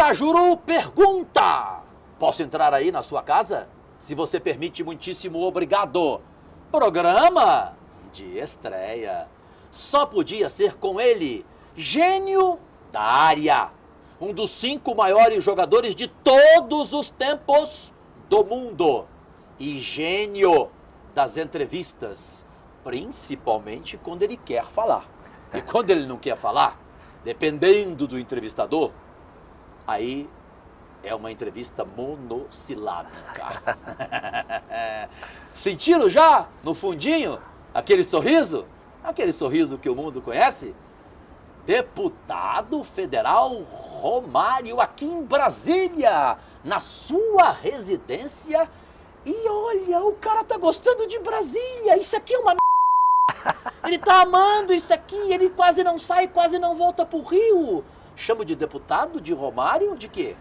Cajuru pergunta: posso entrar aí na sua casa? Se você permite, muitíssimo obrigado. Programa de estreia. Só podia ser com ele, gênio da área. Um dos 5 maiores jogadores de todos os tempos do mundo. E gênio das entrevistas, principalmente quando ele quer falar. E quando ele não quer falar, dependendo do entrevistador, aí é uma entrevista monossilábica. Sentiram já, no fundinho, aquele sorriso? Aquele sorriso que o mundo conhece? Deputado federal Romário, aqui em Brasília, na sua residência. E olha, o cara tá gostando de Brasília. Isso aqui é uma Ele tá amando isso aqui, ele quase não sai, quase não volta pro Rio. Chamo de deputado, de Romário, de quê?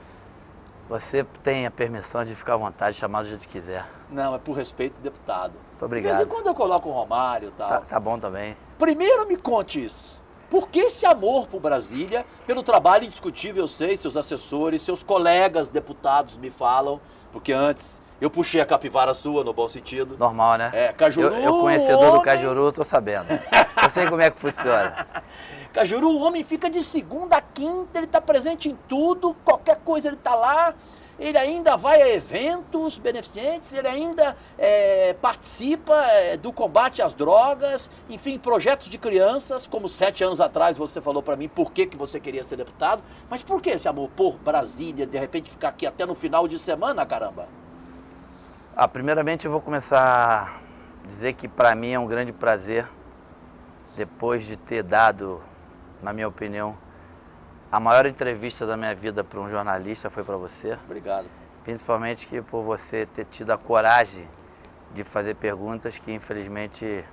Você tem a permissão de ficar à vontade, chamar do jeito que quiser. Não, é por respeito, deputado. Muito obrigado. De vez em quando eu coloco um Romário e tal. Tá bom também. Primeiro me conte isso. Por que esse amor por Brasília? Pelo trabalho indiscutível, eu sei, seus assessores, seus colegas deputados me falam, porque antes eu puxei a capivara sua, no bom sentido. Normal, né? É, Cajuru, eu conhecedor do Cajuru, tô sabendo. Eu sei como é que funciona. Cajuru, o homem fica de segunda a quinta, ele está presente em tudo, qualquer coisa ele está lá, ele ainda vai a eventos beneficentes, ele ainda participa do combate às drogas, enfim, projetos de crianças, como 7 anos atrás você falou para mim por que você queria ser deputado, mas por que esse amor por Brasília, de repente ficar aqui até no final de semana, caramba? Primeiramente eu vou começar a dizer que para mim é um grande prazer, depois de ter dado, na minha opinião, a maior entrevista da minha vida para um jornalista foi para você. Obrigado. Principalmente por você ter tido a coragem de fazer perguntas que, infelizmente,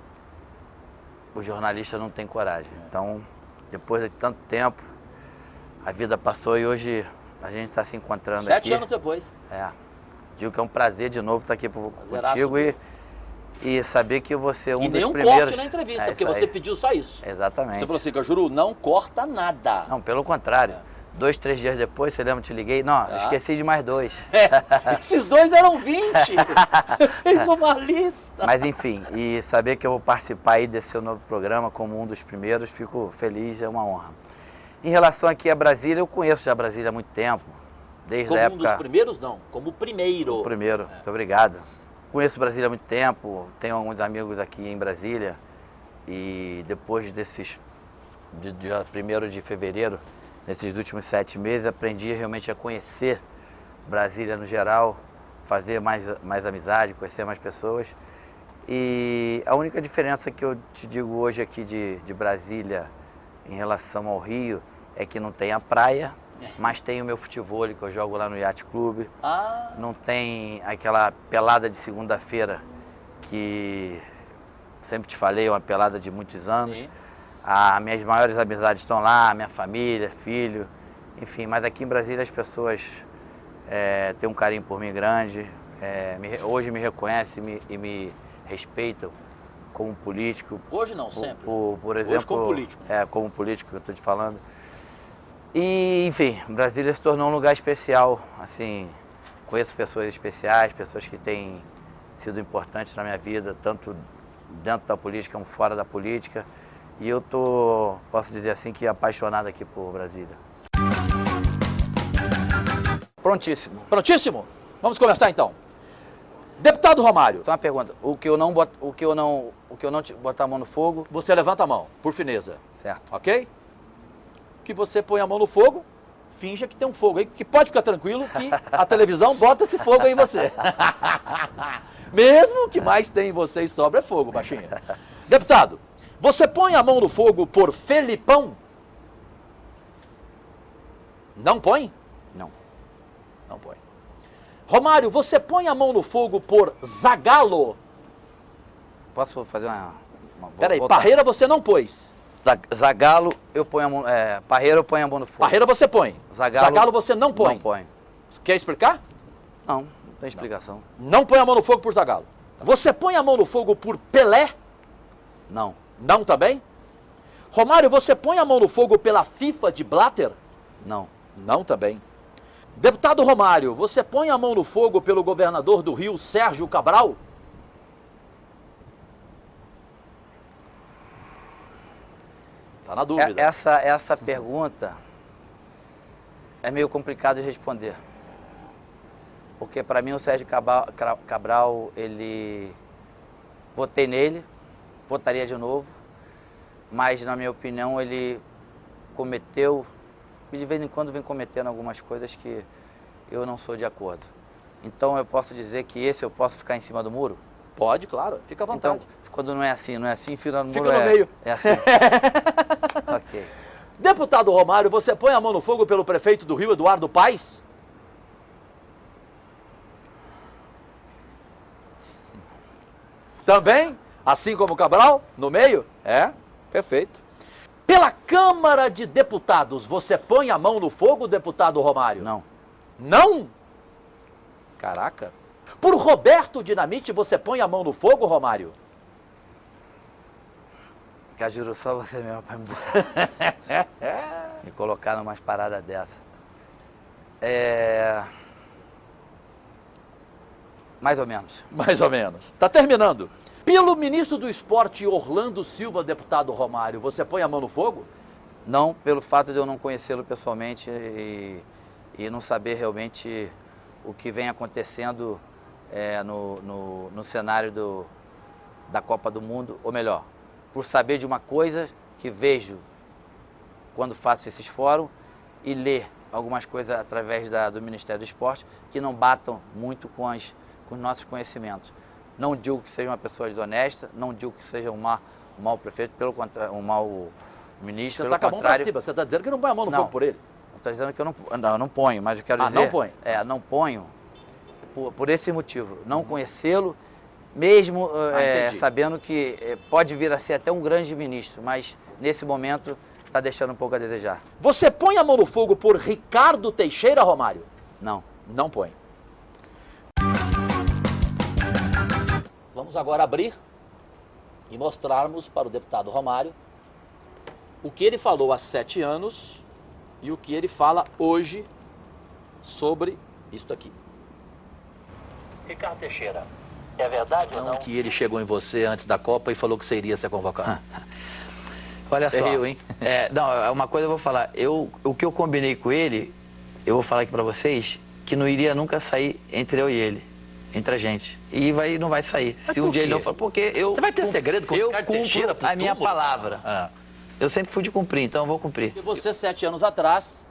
o jornalista não tem coragem. Então, depois de tanto tempo, a vida passou e hoje a gente está se encontrando 7 aqui. anos depois. Digo que é um prazer de novo estar aqui Prazeraço, contigo e saber que você é um dos nenhum primeiros... corte na entrevista, porque você pediu só isso. Exatamente. Você falou assim, Cajuru, não corta nada. Não, pelo contrário. 2, 3 dias depois, você lembra, eu te liguei? Não, esqueci de mais 2. Esses 2 eram 20. Você fez uma lista. Mas enfim, e saber que eu vou participar aí desse seu novo programa como um dos primeiros, fico feliz, é uma honra. Em relação aqui a Brasília, eu conheço já Brasília há muito tempo. Desde como a época... um dos primeiros, não. Como o primeiro. O primeiro, muito obrigado. Conheço Brasília há muito tempo, tenho alguns amigos aqui em Brasília. E depois desses, dia 1º de fevereiro, nesses últimos 7 meses, aprendi realmente a conhecer Brasília no geral, fazer mais amizade, conhecer mais pessoas. E a única diferença que eu te digo hoje aqui de Brasília em relação ao Rio é que não tem a praia, mas tem o meu futevôlei que eu jogo lá no Yacht Clube. Não tem aquela pelada de segunda-feira que sempre te falei, uma pelada de muitos anos. Sim. Minhas maiores amizades estão lá, minha família, filho, enfim. Mas aqui em Brasília as pessoas têm um carinho por mim grande, hoje me reconhecem e me respeitam como político. Hoje não, sempre. Por exemplo, hoje como político. Como político que eu estou te falando. E, enfim, Brasília se tornou um lugar especial, assim, conheço pessoas especiais, pessoas que têm sido importantes na minha vida, tanto dentro da política como fora da política, e eu posso dizer assim, que apaixonado aqui por Brasília. Prontíssimo. Prontíssimo? Vamos começar então. Deputado Romário. Só uma pergunta, o que eu não botar a mão no fogo... Você levanta a mão, por fineza. Certo. Ok? Que você põe a mão no fogo, finja que tem um fogo aí, que pode ficar tranquilo que a televisão bota esse fogo aí em você. Mesmo que mais tem em você e sobra é fogo, baixinho. Deputado, você põe a mão no fogo por Felipão? Não põe? Não. Não põe. Romário, você põe a mão no fogo por Zagallo? Posso fazer uma Peraí, Parreira você não pôs. Zagallo, eu ponho a mão... Parreira eu ponho a mão no fogo. Parreira você põe. Zagallo você não põe. Não põe. Quer explicar? Não tem explicação. Não põe a mão no fogo por Zagallo. Você põe a mão no fogo por Pelé? Não. Não também? Romário, você põe a mão no fogo pela FIFA de Blatter? Não. Não também. Deputado Romário, você põe a mão no fogo pelo governador do Rio, Sérgio Cabral? Tá na dúvida. Essa pergunta é meio complicado de responder. Porque para mim o Sérgio Cabral, votei nele, votaria de novo, mas na minha opinião ele cometeu, e de vez em quando vem cometendo algumas coisas que eu não sou de acordo. Então eu posso dizer que eu posso ficar em cima do muro? Pode, claro, fica à vontade. Então, quando não é assim, fica no muro. Fica no meio. É assim. Ok. Deputado Romário, você põe a mão no fogo pelo prefeito do Rio, Eduardo Paes? Também? Assim como o Cabral? No meio? É, perfeito. Pela Câmara de Deputados, você põe a mão no fogo, deputado Romário? Não. Não? Caraca. Por Roberto Dinamite, você põe a mão no fogo, Romário? Cajuru, só você mesmo para me colocar numas paradas dessa. Mais ou menos. Mais ou menos. Tá terminando. Pelo ministro do Esporte, Orlando Silva, deputado Romário, você põe a mão no fogo? Não, pelo fato de eu não conhecê-lo pessoalmente e não saber realmente o que vem acontecendo no cenário da Copa do Mundo, ou melhor, por saber de uma coisa que vejo quando faço esses fóruns e ler algumas coisas através do Ministério do Esporte que não batam muito com os nossos conhecimentos. Não digo que seja uma pessoa desonesta, não digo que seja um mau prefeito, pelo contrário, um mau ministro. Você está com a mão para cima, você está dizendo que não põe a mão no fogo por ele? Estou dizendo que eu não ponho, mas eu quero dizer... não põe? Não ponho por esse motivo. Não conhecê-lo, mesmo sabendo que pode vir a ser até um grande ministro, mas nesse momento está deixando um pouco a desejar. Você põe a mão no fogo por Ricardo Teixeira, Romário? Não. Não põe. Vamos agora abrir e mostrarmos para o deputado Romário o que ele falou há 7 anos e o que ele fala hoje sobre isto aqui. Ricardo Teixeira, é verdade ou não que ele chegou em você antes da Copa e falou que você iria ser convocado? Olha só, Rio, hein? Uma coisa eu vou falar, o que eu combinei com ele, eu vou falar aqui pra vocês, que não iria nunca sair entre eu e ele, entre a gente. E não vai sair. Mas se um dia ele não for, porque eu... Você vai ter segredo com o Ricardo Teixeira? A minha palavra. Eu sempre fui de cumprir, então eu vou cumprir. E você, 7 anos atrás,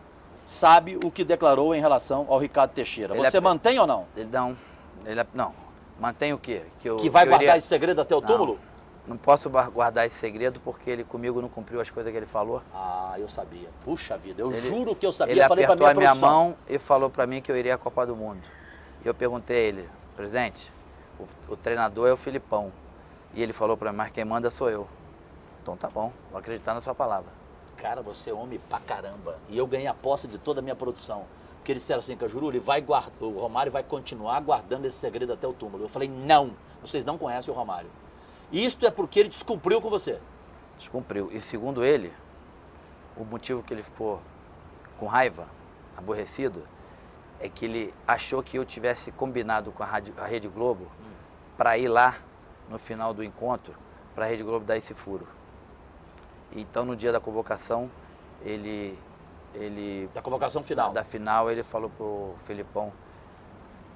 sabe o que declarou em relação ao Ricardo Teixeira. Você mantém ou não? Não. Mantém o quê? Que vai guardar esse segredo até o túmulo? Não posso guardar esse segredo porque ele comigo não cumpriu as coisas que ele falou. Ah, eu sabia. Puxa vida, eu juro que eu sabia. Ele falei apertou pra minha a minha mão e falou pra mim que eu iria à Copa do Mundo. E eu perguntei a ele, presidente, o treinador é o Filipão. E ele falou pra mim, mas quem manda sou eu. Então tá bom, vou acreditar na sua palavra. Cara, você é homem pra caramba. E eu ganhei a posse de toda a minha produção. Porque eles disseram assim, Cajuru, o Romário vai continuar guardando esse segredo até o túmulo. Eu falei, não, vocês não conhecem o Romário. Isto é porque ele descumpriu com você. Descumpriu. E segundo ele, o motivo que ele ficou com raiva, aborrecido, é que ele achou que eu tivesse combinado com a Rede Globo para ir lá no final do encontro, para a Rede Globo dar esse furo. Então, no dia da convocação, Da convocação final? Da final, ele falou pro Filipão,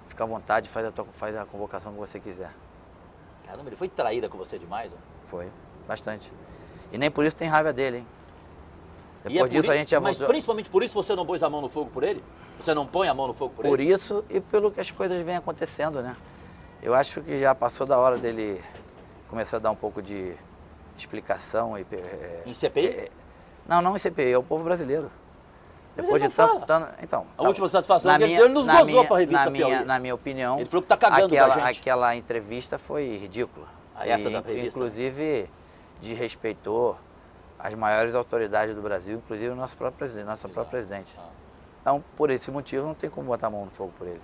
fica à vontade, faz a convocação que você quiser. Caramba, ele foi traída com você demais, ó. Foi, bastante. E nem por isso tem raiva dele, hein? Depois disso a gente já voltou... Mas principalmente por isso você não pôs a mão no fogo por ele? Você não põe a mão no fogo por ele? Por isso e pelo que as coisas vêm acontecendo, né? Eu acho que já passou da hora dele começar a dar um pouco de explicação. Em CPI? Não em CPI, é o povo brasileiro. Depois de tanto... Então, a última satisfação que ele nos gozou para a revista Piauí. Na minha opinião, ele falou que tá cagando da gente. Aquela entrevista foi ridícula. Essa da revista? Inclusive, desrespeitou as maiores autoridades do Brasil, inclusive o nosso próprio presidente. Então, por esse motivo, não tem como botar a mão no fogo por ele.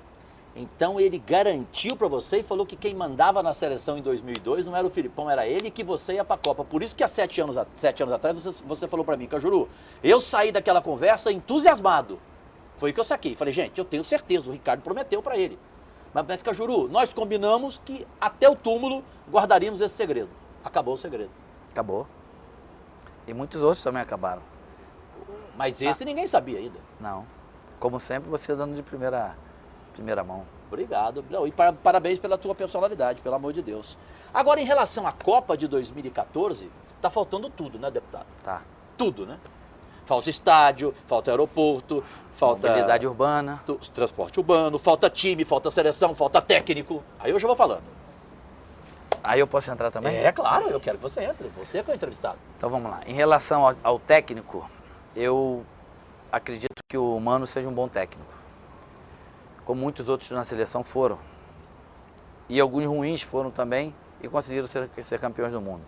Então ele garantiu para você e falou que quem mandava na seleção em 2002 não era o Filipão, era ele, e que você ia para a Copa. Por isso que há 7 anos atrás você falou para mim, Cajuru, eu saí daquela conversa entusiasmado. Foi o que eu saquei. Falei, gente, eu tenho certeza, o Ricardo prometeu para ele. Mas, Cajuru, nós combinamos que até o túmulo guardaríamos esse segredo. Acabou o segredo. Acabou. E muitos outros também acabaram. Mas esse ninguém sabia ainda. Não. Como sempre, você dando de primeira mão. Obrigado. Não, e parabéns pela tua personalidade, pelo amor de Deus. Agora, em relação à Copa de 2014, tá faltando tudo, né, deputado? Tá. Tudo, né? Falta estádio, falta aeroporto, falta... Mobilidade urbana. Transporte urbano, falta time, falta seleção, falta técnico. Aí eu já vou falando. Aí eu posso entrar também? É, claro, eu quero que você entre. Você que é o entrevistado. Então vamos lá. Em relação ao técnico, eu acredito que o Mano seja um bom técnico. Como muitos outros na seleção foram. E alguns ruins foram também e conseguiram ser campeões do mundo.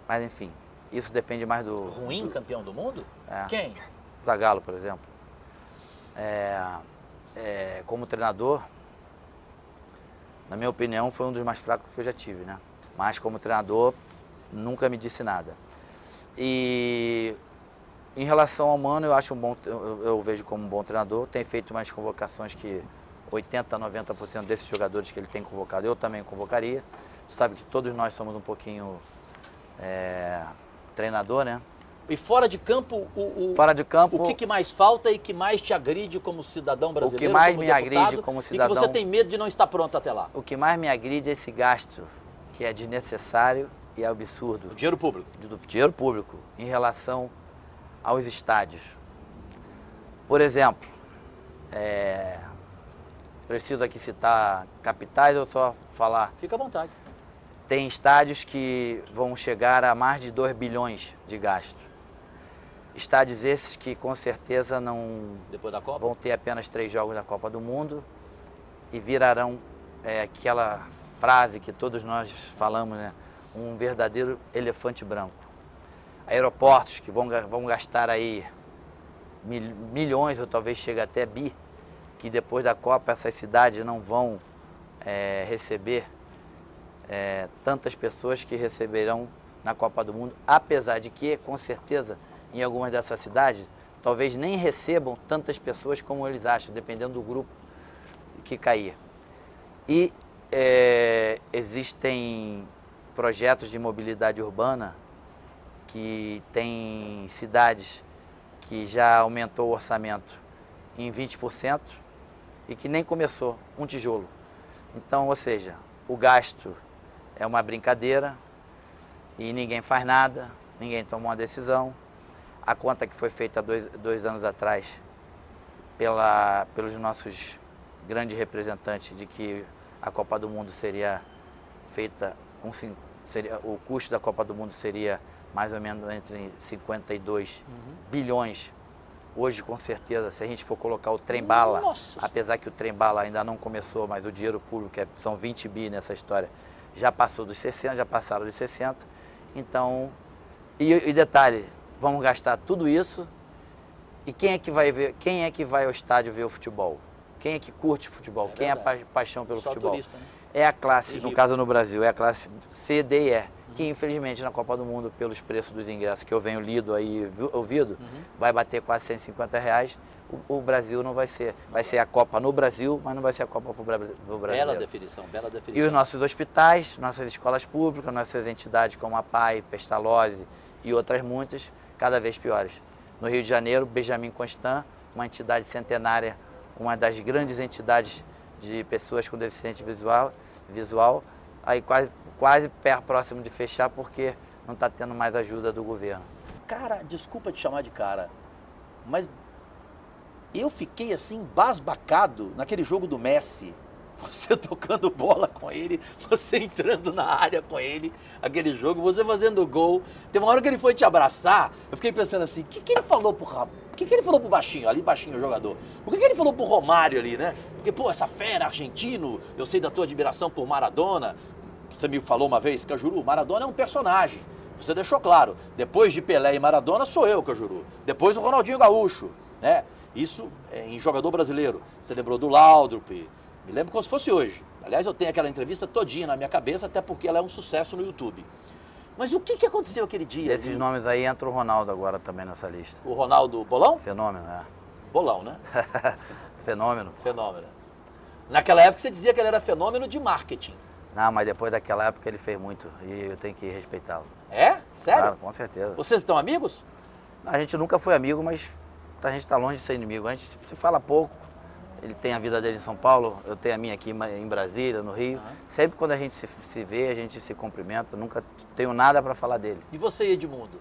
Mas enfim, isso depende mais do... Ruim campeão do mundo? É. Quem? Zagallo, por exemplo. Como treinador, na minha opinião, foi um dos mais fracos que eu já tive, né? Mas como treinador, nunca me disse nada. E em relação ao Mano, eu acho eu vejo como um bom treinador. Tem feito mais convocações que 80%, 90% desses jogadores que ele tem convocado, eu também convocaria. Você sabe que todos nós somos um pouquinho treinador, né? E fora de campo, fora de campo, o que mais falta e que mais te agride como cidadão brasileiro? O que mais como me deputado, agride como cidadão... E que você tem medo de não estar pronto até lá? O que mais me agride é esse gasto, que é desnecessário e absurdo. O dinheiro público. Do dinheiro público em relação aos estádios. Por exemplo, preciso aqui citar capitais ou só falar? Fica à vontade. Tem estádios que vão chegar a mais de 2 bilhões de gasto. Estádios esses que com certeza não Depois da Copa? Vão ter apenas 3 jogos da Copa do Mundo e virarão aquela frase que todos nós falamos, né? Um verdadeiro elefante branco. Aeroportos que vão gastar aí milhões ou talvez chegue até bi, que depois da Copa essas cidades não vão receber tantas pessoas que receberão na Copa do Mundo, apesar de que, com certeza, em algumas dessas cidades, talvez nem recebam tantas pessoas como eles acham, dependendo do grupo que cair. E existem projetos de mobilidade urbana que tem cidades que já aumentou o orçamento em 20% e que nem começou um tijolo. Então, ou seja, o gasto é uma brincadeira e ninguém faz nada, ninguém toma uma decisão. A conta que foi feita dois anos atrás pelos nossos grandes representantes de que a Copa do Mundo seria feita o custo da Copa do Mundo seria mais ou menos entre 52 bilhões. Hoje, com certeza, se a gente for colocar o trem-bala, apesar que o trem-bala ainda não começou, mas o dinheiro público são 20 bi nessa história, já passou dos 60, já passaram dos 60. Então, e detalhe, vamos gastar tudo isso e quem é que vai ver, quem é que vai ao estádio ver o futebol? Quem é que curte futebol? Quem é a paixão pelo futebol? Turista, né? É a classe, no caso no Brasil, é a classe C, D e E, que infelizmente na Copa do Mundo, pelos preços dos ingressos que eu venho lido aí, ouvido, vai bater quase R$150. O Brasil não vai ser. Vai ser a Copa no Brasil, mas não vai ser a Copa pro brasileiro. Bela definição, bela definição. E os nossos hospitais, nossas escolas públicas, nossas entidades como a PAI, Pestalozzi e outras muitas, cada vez piores. No Rio de Janeiro, Benjamin Constant, uma entidade centenária, uma das grandes entidades de pessoas com deficiência visual, aí quase próximo de fechar porque não está tendo mais ajuda do governo. Cara, desculpa te chamar de cara, mas eu fiquei assim, basbacado naquele jogo do Messi. Você tocando bola com ele, você entrando na área com ele, aquele jogo, você fazendo gol. Teve uma hora que ele foi te abraçar, eu fiquei pensando assim, o que ele falou pro baixinho, ali baixinho o jogador? O que ele falou pro Romário ali, né? Porque, pô, essa fera, argentino, eu sei da tua admiração por Maradona. Você me falou uma vez, Cajuru, Maradona é um personagem. Você deixou claro, depois de Pelé e Maradona, sou eu, Cajuru. Depois o Ronaldinho Gaúcho, né? Isso em jogador brasileiro. Você lembrou do Laudrup. Me lembro como se fosse hoje. Aliás, eu tenho aquela entrevista todinha na minha cabeça, até porque ela é um sucesso no YouTube. Mas o que aconteceu aquele dia? Esses nomes aí entra o Ronaldo agora também nessa lista. O Ronaldo Bolão? Fenômeno, Bolão, né? Fenômeno. Fenômeno. Naquela época você dizia que ele era fenômeno de marketing. Não, mas depois daquela época ele fez muito e eu tenho que respeitá-lo. É? Sério? Claro, com certeza. Vocês estão amigos? A gente nunca foi amigo, mas a gente está longe de ser inimigo. A gente se fala pouco. Ele tem a vida dele em São Paulo, eu tenho a minha aqui em Brasília, no Rio. Sempre quando a gente se vê, a gente se cumprimenta. Nunca tenho nada para falar dele. E você, Edmundo?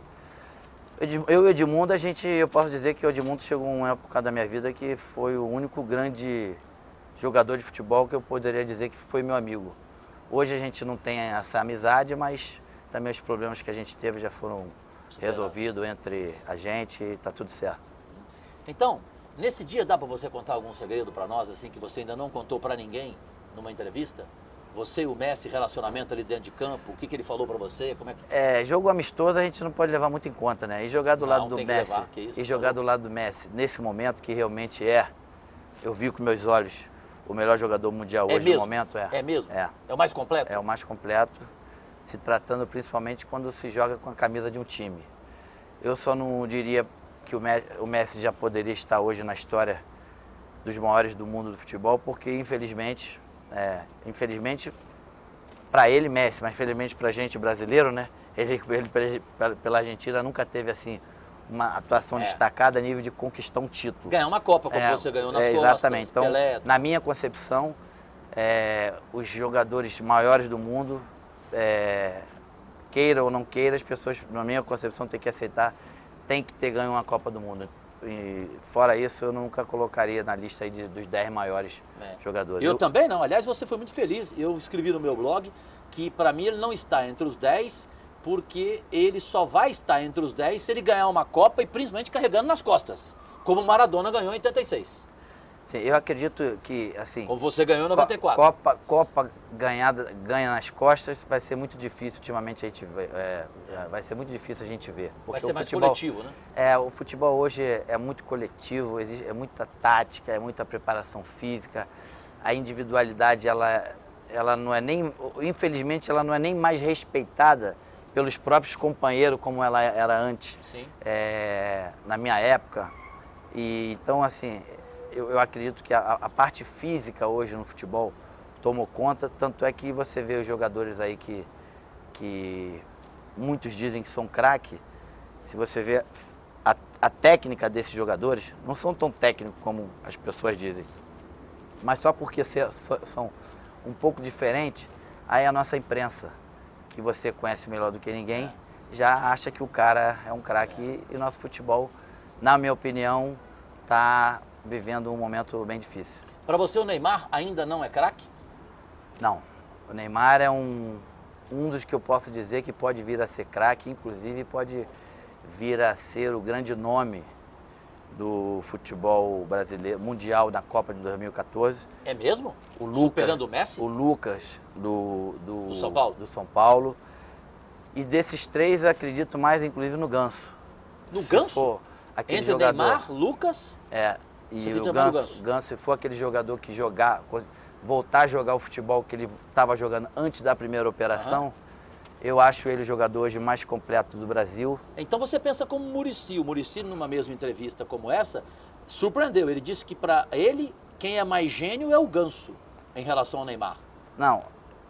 Eu e Edmundo, eu posso dizer que o Edmundo chegou uma época da minha vida que foi o único grande jogador de futebol que eu poderia dizer que foi meu amigo. Hoje a gente não tem essa amizade, mas também os problemas que a gente teve já foram resolvidos entre a gente e está tudo certo. Então, nesse dia dá para você contar algum segredo para nós, assim, que você ainda não contou para ninguém numa entrevista? Você e o Messi, relacionamento ali dentro de campo, o que ele falou para você? Como é que... Jogo amistoso a gente não pode levar muito em conta, né? E jogar do lado do Messi, do lado do Messi, nesse momento que realmente eu vi com meus olhos o melhor jogador mundial hoje no momento. É mesmo? É o mais completo? É o mais completo, se tratando principalmente quando se joga com a camisa de um time. Eu só não diria que o Messi já poderia estar hoje na história dos maiores do mundo do futebol, porque infelizmente para ele Messi, mas felizmente para a gente brasileiro, né? Ele pela Argentina nunca teve assim uma atuação destacada a nível de conquistar um título. Ganhar uma Copa, como você ganhou nas costas. Exatamente. Então, Pelé. na minha concepção, os jogadores maiores do mundo, queira ou não queira, as pessoas, na minha concepção, têm que aceitar, tem que ter ganho uma Copa do Mundo. E, fora isso, eu nunca colocaria na lista aí dos 10 maiores jogadores. Eu também não. Aliás, você foi muito feliz. Eu escrevi no meu blog que, para mim, ele não está entre os 10, porque ele só vai estar entre os 10 se ele ganhar uma Copa e principalmente carregando nas costas, como o Maradona ganhou em 86. Sim, eu acredito que, assim... Como você ganhou em 94. Copa ganha nas costas vai ser muito difícil, ultimamente a gente vai ser muito difícil a gente ver. Vai ser mais coletivo, né? O futebol hoje é muito coletivo, é muita tática, é muita preparação física. A individualidade, ela não é nem... Infelizmente, ela não é nem mais respeitada pelos próprios companheiros como ela era antes. Sim. Na minha época. E, então, assim... Eu acredito que a parte física hoje no futebol tomou conta, tanto é que você vê os jogadores aí que muitos dizem que são craque, se você vê a técnica desses jogadores, não são tão técnicos como as pessoas dizem, mas só porque são um pouco diferentes, aí a nossa imprensa, que você conhece melhor do que ninguém, já acha que o cara é um craque e nosso futebol, na minha opinião, está vivendo um momento bem difícil. Para você o Neymar ainda não é craque? Não. O Neymar é um dos que eu posso dizer que pode vir a ser craque, inclusive pode vir a ser o grande nome do futebol brasileiro, mundial na Copa de 2014. É mesmo? O Lucas, superando o Messi? O Lucas do São Paulo. Do São Paulo. E desses três eu acredito mais inclusive no Ganso. No Ganso? Aquele entre jogador, Neymar, Lucas... E o Ganso, se for aquele jogador que voltar a jogar o futebol que ele estava jogando antes da primeira operação, eu acho ele o jogador hoje mais completo do Brasil. Então você pensa como o Muricy, numa mesma entrevista como essa, surpreendeu. Ele disse que para ele, quem é mais gênio é o Ganso, em relação ao Neymar. Não,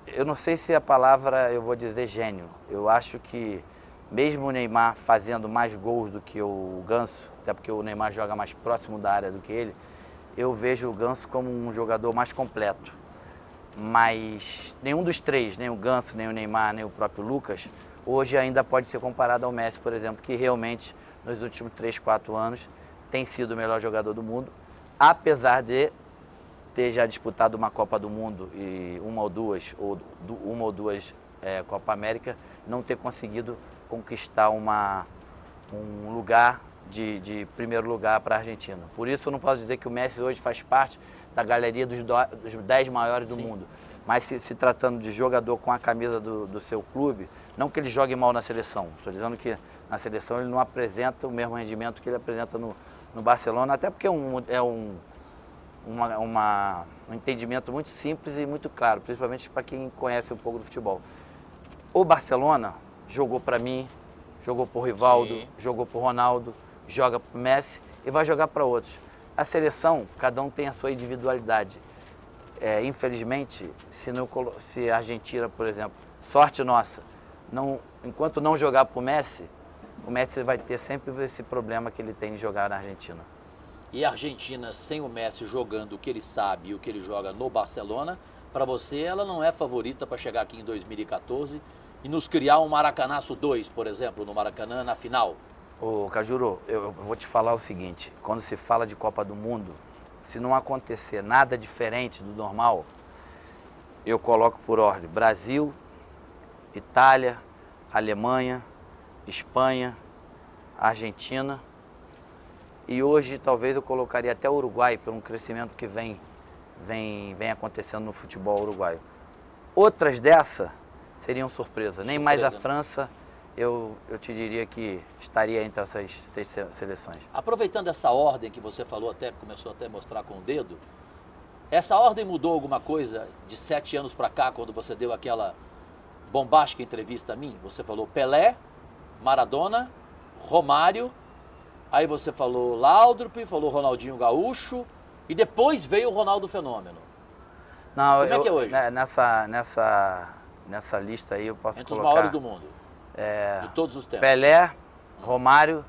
eu não sei se a palavra eu vou dizer gênio. Eu acho que mesmo o Neymar fazendo mais gols do que o Ganso, até porque o Neymar joga mais próximo da área do que ele, eu vejo o Ganso como um jogador mais completo. Mas nenhum dos três, nem o Ganso, nem o Neymar, nem o próprio Lucas, hoje ainda pode ser comparado ao Messi, por exemplo, que realmente nos últimos 3, 4 anos tem sido o melhor jogador do mundo, apesar de ter já disputado uma Copa do Mundo e uma ou duas Copa América, não ter conseguido conquistar um lugar de primeiro lugar para a Argentina. Por isso eu não posso dizer que o Messi hoje faz parte da galeria dos 10 maiores do mundo. Mas se tratando de jogador com a camisa do seu clube, não que ele jogue mal na seleção. Estou dizendo que na seleção ele não apresenta o mesmo rendimento que ele apresenta no Barcelona, até porque é um entendimento muito simples e muito claro, principalmente para quem conhece um pouco do futebol. O Barcelona jogou para mim, jogou para o Rivaldo, jogou para o Ronaldo, joga para o Messi e vai jogar para outros. a seleção, cada um tem a sua individualidade. Infelizmente, se a Argentina, por exemplo, sorte nossa, enquanto não jogar para o Messi vai ter sempre esse problema que ele tem de jogar na Argentina. E a Argentina, sem o Messi jogando o que ele sabe e o que ele joga no Barcelona, para você ela não é favorita para chegar aqui em 2014 e nos criar um Maracanaço 2, por exemplo, no Maracanã, na final? Ô, Cajuru, eu vou te falar o seguinte, quando se fala de Copa do Mundo, se não acontecer nada diferente do normal, eu coloco por ordem Brasil, Itália, Alemanha, Espanha, Argentina e hoje talvez eu colocaria até o Uruguai pelo crescimento que vem acontecendo no futebol uruguaio. Outras dessa seriam surpresa. Nem mais a França, eu te diria que estaria entre essas 6 seleções. Aproveitando essa ordem que você falou, começou até a mostrar com o dedo, essa ordem mudou alguma coisa de 7 anos para cá, quando você deu aquela bombástica entrevista a mim? Você falou Pelé, Maradona, Romário, aí você falou Laudrup, falou Ronaldinho Gaúcho e depois veio o Ronaldo Fenômeno. Não, Como é que é hoje? Nessa lista aí eu posso entre colocar... os maiores do mundo, de todos os tempos. Pelé, Romário,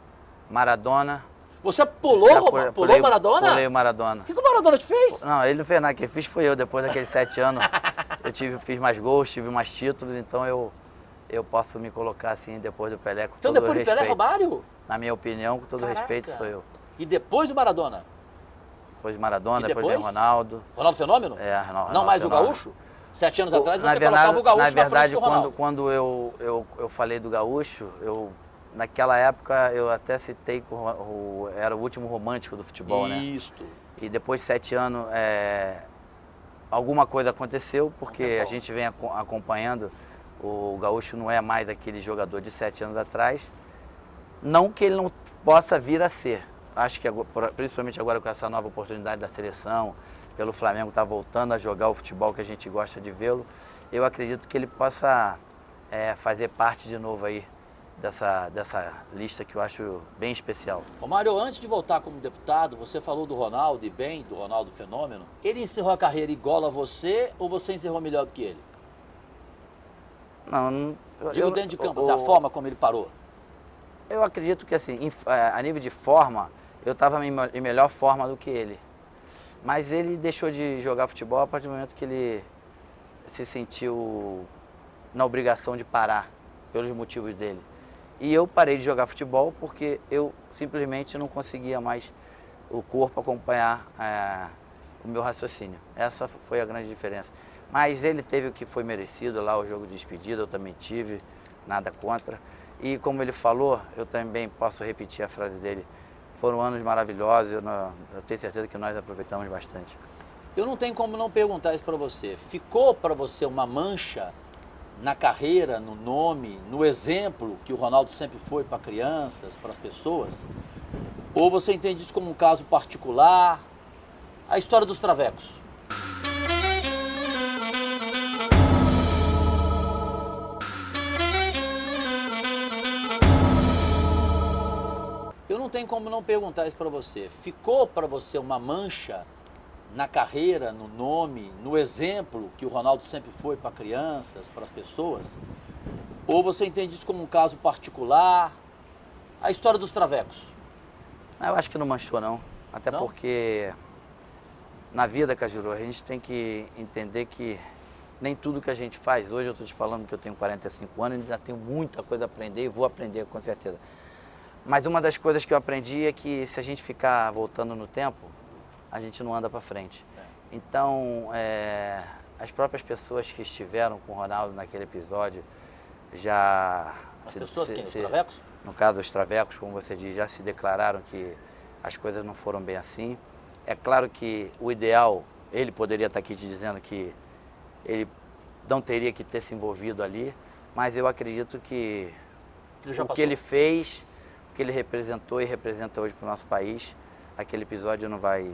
Maradona... Você pulou Maradona? Pulei o Maradona. O que o Maradona te fez? Não, ele não fez nada, quem fez foi eu. Depois daqueles 7 anos, fiz mais gols, tive mais títulos, então eu posso me colocar assim, depois do Pelé, com então todo depois do Pelé, Romário? Na minha opinião, com todo respeito, sou eu. E depois do Maradona? Depois do Maradona, depois vem Ronaldo. Ronaldo Fenômeno? Ronaldo não mais Fenômeno. O Gaúcho? 7 anos atrás você colocava o Gaúcho na verdade, frente do Ronaldo. quando eu falei do Gaúcho, naquela época eu até citei que era o último romântico do futebol, né? Isto. E depois de 7 anos, alguma coisa aconteceu, porque a gente vem acompanhando, o Gaúcho não é mais aquele jogador de 7 anos atrás. Não que ele não possa vir a ser. Acho que, principalmente agora com essa nova oportunidade da seleção, pelo Flamengo estar voltando a jogar o futebol que a gente gosta de vê-lo, eu acredito que ele possa fazer parte de novo aí dessa lista que eu acho bem especial. Romário, antes de voltar como deputado, você falou do Ronaldo, e bem, do Ronaldo Fenômeno. Ele encerrou a carreira igual a você ou você encerrou melhor do que ele? Não, digo dentro de campo, a forma como ele parou. Eu acredito que assim, a nível de forma, eu estava em melhor forma do que ele. Mas ele deixou de jogar futebol a partir do momento que ele se sentiu na obrigação de parar, pelos motivos dele. E eu parei de jogar futebol porque eu simplesmente não conseguia mais o corpo acompanhar o meu raciocínio. Essa foi a grande diferença. Mas ele teve o que foi merecido lá, o jogo de despedida, eu também tive, nada contra. E como ele falou, eu também posso repetir a frase dele, foram anos maravilhosos, eu tenho certeza que nós aproveitamos bastante. Eu não tenho como não perguntar isso para você. Ficou para você uma mancha na carreira, no nome, no exemplo que o Ronaldo sempre foi para crianças, para as pessoas? Ou você entende isso como um caso particular? A história dos travecos. Eu não tenho como não perguntar isso para você. Ficou para você uma mancha na carreira, no nome, no exemplo que o Ronaldo sempre foi para crianças, para as pessoas? Ou você entende isso como um caso particular? A história dos travecos. Eu acho que não manchou, não. Até não? Porque na vida, Cajuru, a gente tem que entender que nem tudo que a gente faz, hoje eu estou te falando que eu tenho 45 anos e ainda tenho muita coisa a aprender e vou aprender com certeza. Mas uma das coisas que eu aprendi é que se a gente ficar voltando no tempo, a gente não anda para frente. Então, as próprias pessoas que estiveram com o Ronaldo naquele episódio já... As pessoas quem? Os travecos? No caso, os travecos, como você diz, já se declararam que as coisas não foram bem assim. É claro que o ideal, ele poderia estar aqui te dizendo que ele não teria que ter se envolvido ali, mas eu acredito que o que ele fez, o que ele representou e representa hoje para o nosso país, aquele episódio não vai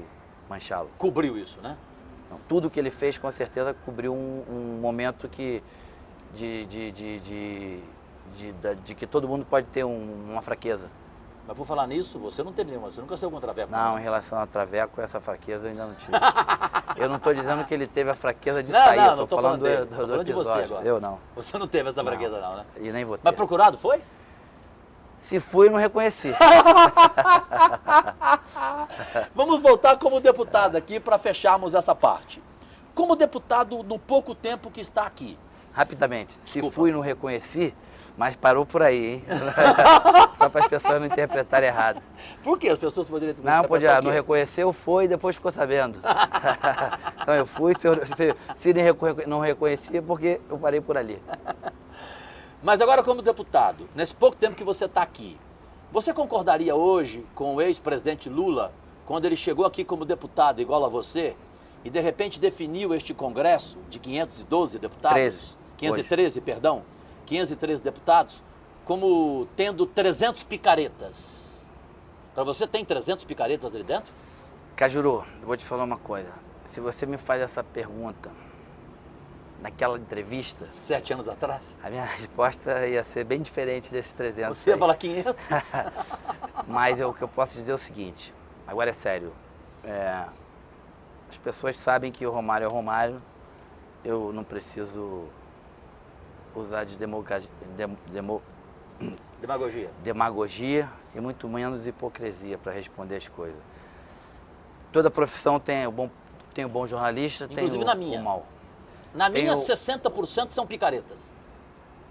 manchá-lo. Cobriu isso, né? Não, tudo que ele fez, com certeza, cobriu um momento que de que todo mundo pode ter uma fraqueza. Mas por falar nisso, você não teve nenhuma, você nunca saiu com traveco? Não, em relação ao traveco, essa fraqueza eu ainda não tive. Eu não estou dizendo que ele teve a fraqueza de Não, sair, não, eu não estou tô falando falando dele, do tô falando de você episódio. agora. Eu não. Você não teve essa fraqueza não, né? E nem vou ter. Mas procurado foi? Se fui, não reconheci. Vamos voltar como deputado aqui para fecharmos essa parte. Como deputado no pouco tempo que está aqui. Rapidamente, Desculpa. se fui, não reconheci, mas parou por aí, hein? Só para as pessoas não interpretarem errado. Por que as pessoas poderiam ter Não, podia, interpretar o não quê? reconheceu, foi e depois ficou sabendo. Então eu fui, se não reconhecia, porque eu parei por ali. Mas agora como deputado, nesse pouco tempo que você está aqui, você concordaria hoje com o ex-presidente Lula, quando ele chegou aqui como deputado igual a você, e de repente definiu este Congresso de 512 deputados? 513, perdão, 513 deputados, como tendo 300 picaretas. Para você tem 300 picaretas ali dentro? Cajuru, eu vou te falar uma coisa. Se você me faz essa pergunta naquela entrevista, 7 anos atrás? a minha resposta ia ser bem diferente desses 300. Você ia aí. falar 500? Mas o que eu posso dizer é o seguinte, agora é sério, as pessoas sabem que o Romário é o Romário, eu não preciso usar de demagogia e muito menos hipocrisia para responder as coisas. Toda profissão tem o bom jornalista, Inclusive tem na minha. o mau. Na minha, Tem 60% são picaretas.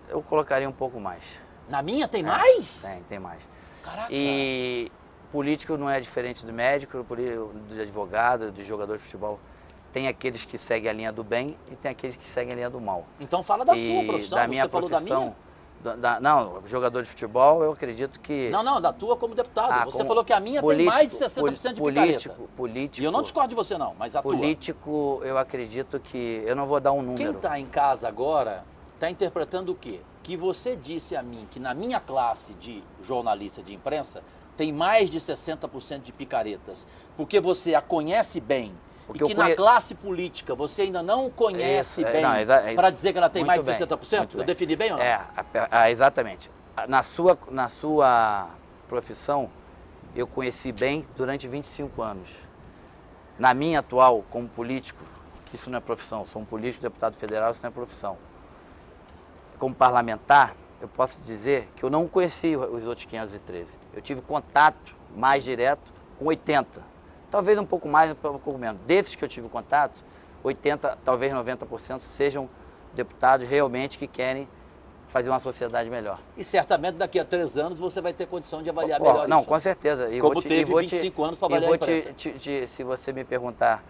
Eu colocaria um pouco mais. Na minha tem mais? Tem mais. Caraca. E político não é diferente do médico, do advogado, do jogador de futebol. Tem aqueles que seguem a linha do bem e tem aqueles que seguem a linha do mal. Então fala da sua profissão, da minha você falou da minha? Não, jogador de futebol, eu acredito que... Não, da tua como deputado. Você como falou que a minha tem mais de 60% de picareta. Político. E eu não discordo de você não, mas a político, eu acredito que... Eu não vou dar um número. Quem está em casa agora está interpretando o quê? Que você disse a mim que na minha classe de jornalista de imprensa tem mais de 60% de picaretas, porque você a conhece bem. Porque e que na classe política você ainda não conhece bem para dizer que ela tem mais de 60%? Eu defini bem ou não? Exatamente. Na sua profissão, eu conheci bem durante 25 anos. Na minha atual, como político, que isso não é profissão, sou um político, deputado federal, isso não é profissão. Como parlamentar, eu posso dizer que eu não conheci os outros 513. Eu tive contato mais direto com 80. Talvez um pouco mais, um pouco menos. Desses que eu tive contato, 80%, talvez 90% sejam deputados realmente que querem fazer uma sociedade melhor. E certamente daqui a 3 anos você vai ter condição de avaliar melhor não, isso. com certeza. E como teve 25 anos para avaliar a imprensa. Se você me perguntar,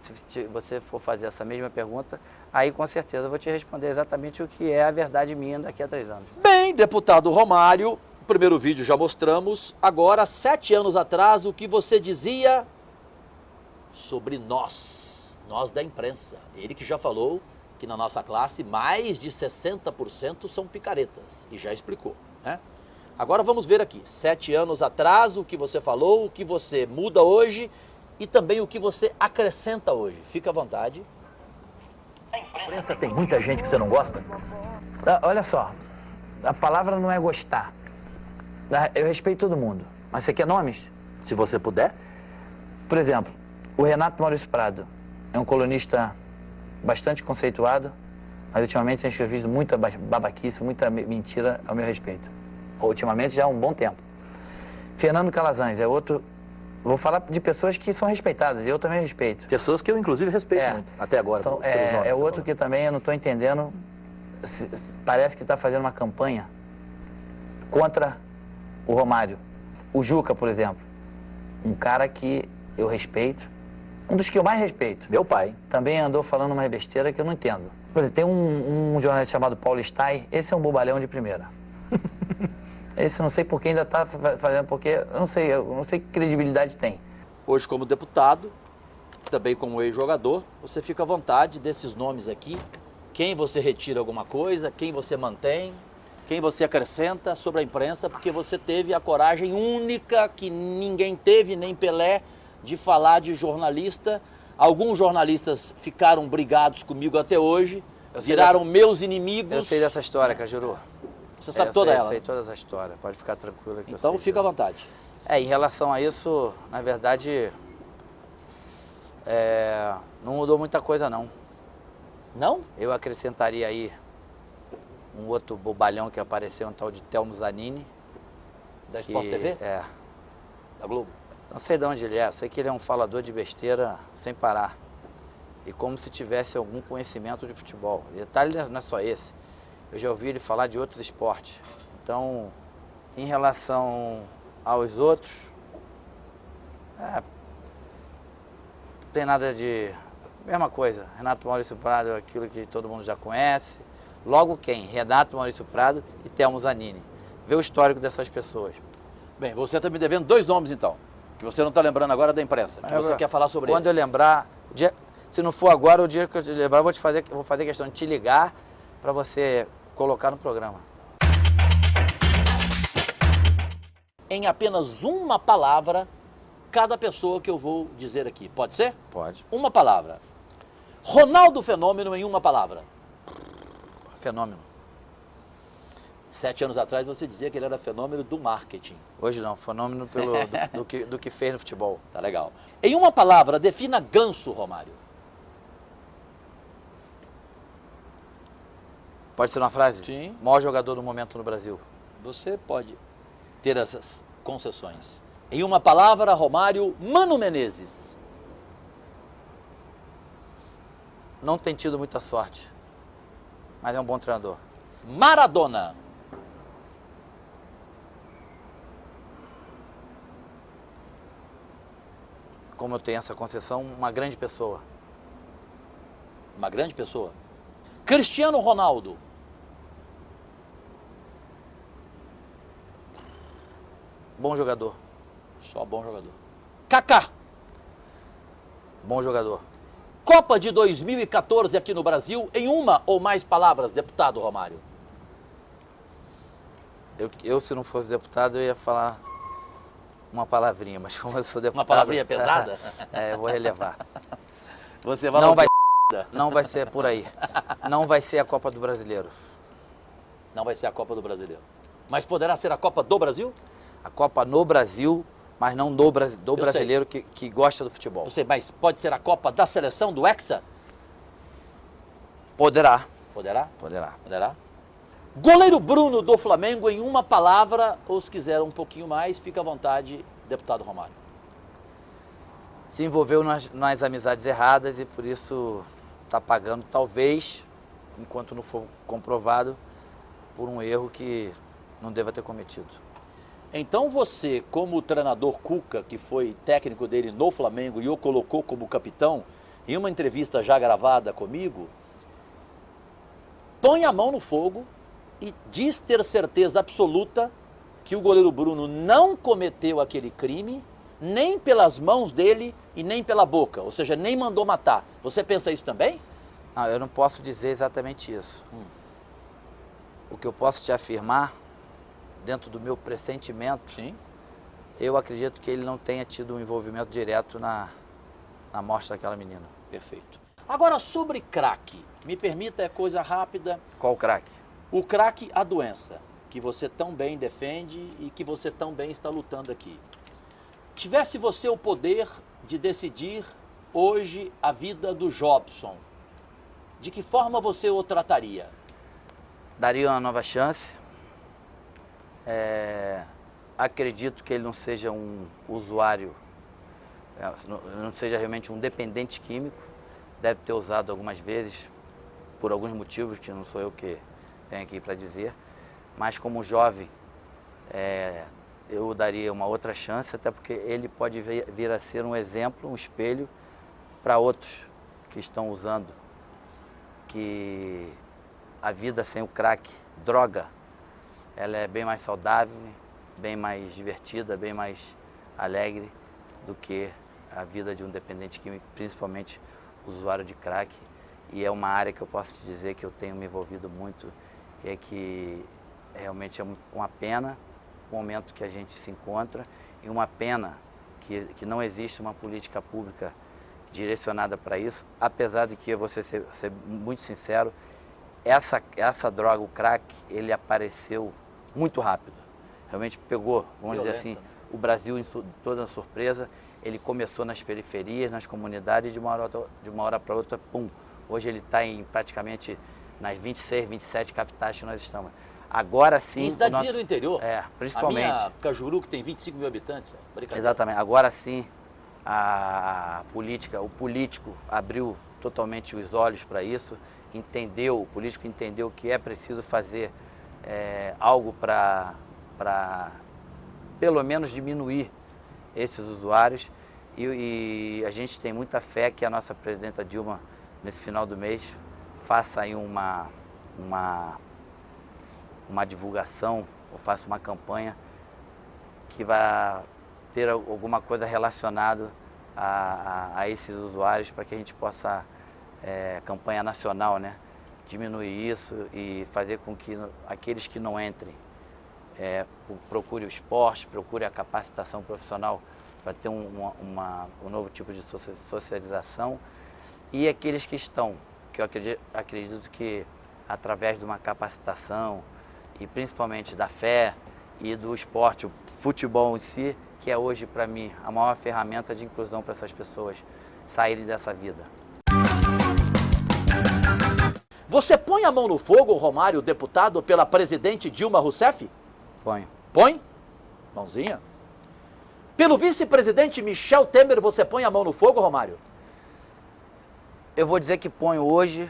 se você for fazer essa mesma pergunta, aí com certeza eu vou te responder exatamente o que é a verdade minha daqui a 3 anos. Bem, deputado Romário, o primeiro vídeo já mostramos. Agora, 7 anos atrás, o que você dizia sobre nós da imprensa. Ele que já falou que na nossa classe mais de 60% são picaretas, e já explicou, né? Agora vamos ver aqui, 7 anos atrás, o que você falou, o que você muda hoje e também o que você acrescenta hoje. Fica à vontade. A imprensa tem muita gente que você não gosta? Olha só, a palavra não é gostar. Eu respeito todo mundo, mas você quer nomes? Se você puder. Por exemplo, o Renato Maurício Prado é um colunista bastante conceituado, mas ultimamente tem escrevido muita babaquice, muita mentira ao meu respeito. Ultimamente já há um bom tempo. Fernando Calazans é outro, vou falar de pessoas que são respeitadas, e eu também respeito. Pessoas que eu inclusive respeito muito, até agora. É outro que também eu não estou entendendo, parece que está fazendo uma campanha contra o Romário. O Juca, por exemplo, um cara que eu respeito, um dos que eu mais respeito. Meu pai. Também andou falando uma besteira que eu não entendo. Por exemplo, tem um jornalista chamado Paulo Stein, esse é um bobalhão de primeira. Esse eu não sei por que ainda está fazendo, porque eu não sei que credibilidade tem. Hoje como deputado, também como ex-jogador, você fica à vontade desses nomes aqui, quem você retira alguma coisa, quem você mantém, quem você acrescenta sobre a imprensa, porque você teve a coragem única que ninguém teve, nem Pelé, de falar de jornalista. Alguns jornalistas ficaram brigados comigo até hoje, viraram meus inimigos. Eu sei dessa história, Cajuru. Você sabe toda ela? Sei toda a história, pode ficar tranquilo que eu Então sei fica à disso. vontade. Em relação a isso, na verdade, não mudou muita coisa não. Não? Eu acrescentaria aí um outro bobalhão que apareceu, um tal de Telmo Zanini. Da Sport TV? É. Da Globo? Não sei de onde ele é, sei que ele é um falador de besteira sem parar. E como se tivesse algum conhecimento de futebol. O detalhe não é só esse. Eu já ouvi ele falar de outros esportes. Então, em relação aos outros, não tem nada de... Mesma coisa, Renato Maurício Prado é aquilo que todo mundo já conhece. Logo quem? Renato Maurício Prado e Telmo Zanini. Vê o histórico dessas pessoas. Bem, você está me devendo 2 nomes então, que você não está lembrando agora da imprensa, que você quer falar sobre Quando eles. eu lembrar, se não for agora, o dia que eu te lembrar, eu vou fazer questão de te ligar para você colocar no programa. Em apenas uma palavra, cada pessoa que eu vou dizer aqui. Pode ser? Pode. Uma palavra. Ronaldo Fenômeno em uma palavra. Fenômeno. 7 anos atrás você dizia que ele era fenômeno do marketing. Hoje não, fenômeno do que fez no futebol. Tá legal. Em uma palavra, defina Ganso, Romário. Pode ser uma frase? Sim. Maior jogador do momento no Brasil. Você pode ter essas concessões. Em uma palavra, Romário, Mano Menezes. Não tem tido muita sorte, mas é um bom treinador. Maradona. Como eu tenho essa concessão, uma grande pessoa. Uma grande pessoa. Cristiano Ronaldo. Bom jogador. Só bom jogador. Kaká. Bom jogador. Copa de 2014 aqui no Brasil, em uma ou mais palavras, deputado Romário. Eu se não fosse deputado, eu ia falar uma palavrinha, mas como eu sou deputado... Uma palavrinha pesada? Eu vou relevar. Você vai Não vai ser por aí. Não vai ser a Copa do Brasileiro. Não vai ser a Copa do Brasileiro. Mas poderá ser a Copa do Brasil? A Copa no Brasil, mas não do brasileiro que gosta do futebol. Eu sei, mas pode ser a Copa da seleção do Hexa? Poderá. Poderá? Poderá. Poderá? Goleiro Bruno do Flamengo, em uma palavra, ou se quiser um pouquinho mais, fica à vontade, deputado Romário. Se envolveu nas amizades erradas e por isso está pagando, talvez, enquanto não for comprovado, por um erro que não deva ter cometido. Então você, como o treinador Cuca, que foi técnico dele no Flamengo e o colocou como capitão, em uma entrevista já gravada comigo, põe a mão no fogo e diz ter certeza absoluta que o goleiro Bruno não cometeu aquele crime, nem pelas mãos dele e nem pela boca, ou seja, nem mandou matar. Você pensa isso também? Não, eu não posso dizer exatamente isso. O que eu posso te afirmar, dentro do meu pressentimento, Sim. eu acredito que ele não tenha tido um envolvimento direto na morte daquela menina. Perfeito. Agora, sobre crack, me permita, é coisa rápida. Qual o craque? O crack, a doença, que você tão bem defende e que você tão bem está lutando aqui. Tivesse você o poder de decidir hoje a vida do Jobson, de que forma você o trataria? Daria uma nova chance. Acredito que ele não seja um usuário, não seja realmente um dependente químico. Deve ter usado algumas vezes, por alguns motivos que não sou eu que tenho aqui para dizer. Mas como jovem, eu daria uma outra chance, até porque ele pode vir a ser um exemplo, um espelho para outros que estão usando, que a vida sem o crack, droga, ela é bem mais saudável, bem mais divertida, bem mais alegre do que a vida de um dependente químico, principalmente usuário de crack. E é uma área que eu posso te dizer que eu tenho me envolvido muito, e é que realmente é uma pena o momento que a gente se encontra, e uma pena que não existe uma política pública direcionada para isso, apesar de que, eu vou ser muito sincero, essa droga, o crack, ele apareceu muito rápido. Realmente pegou, vamos dizer assim, o Brasil em toda a surpresa. Ele começou nas periferias, nas comunidades, e de uma hora para outra, pum. Hoje ele está em praticamente nas 26, 27 capitais que nós estamos. Agora sim... Em cidadezinha do interior. É, principalmente. A minha Cajuru, que tem 25 mil habitantes. Exatamente. Agora sim, a política, o político abriu totalmente os olhos para isso, o político entendeu que é preciso fazer algo para pelo menos diminuir esses usuários, e a gente tem muita fé que a nossa presidenta Dilma, nesse final do mês, faça aí uma divulgação, ou faça uma campanha que vai ter alguma coisa relacionada a esses usuários, para que a gente possa, campanha nacional, né, diminuir isso e fazer com que aqueles que não entrem procure o esporte, procure a capacitação profissional para ter um novo tipo de socialização, e aqueles que estão, que eu acredito que através de uma capacitação e principalmente da fé e do esporte, o futebol em si, que é hoje para mim a maior ferramenta de inclusão para essas pessoas saírem dessa vida. Você põe a mão no fogo, Romário, deputado pela presidente Dilma Rousseff? Ponho. Põe? Mãozinha. Pelo vice-presidente Michel Temer, você põe a mão no fogo, Romário? Eu vou dizer que ponho hoje,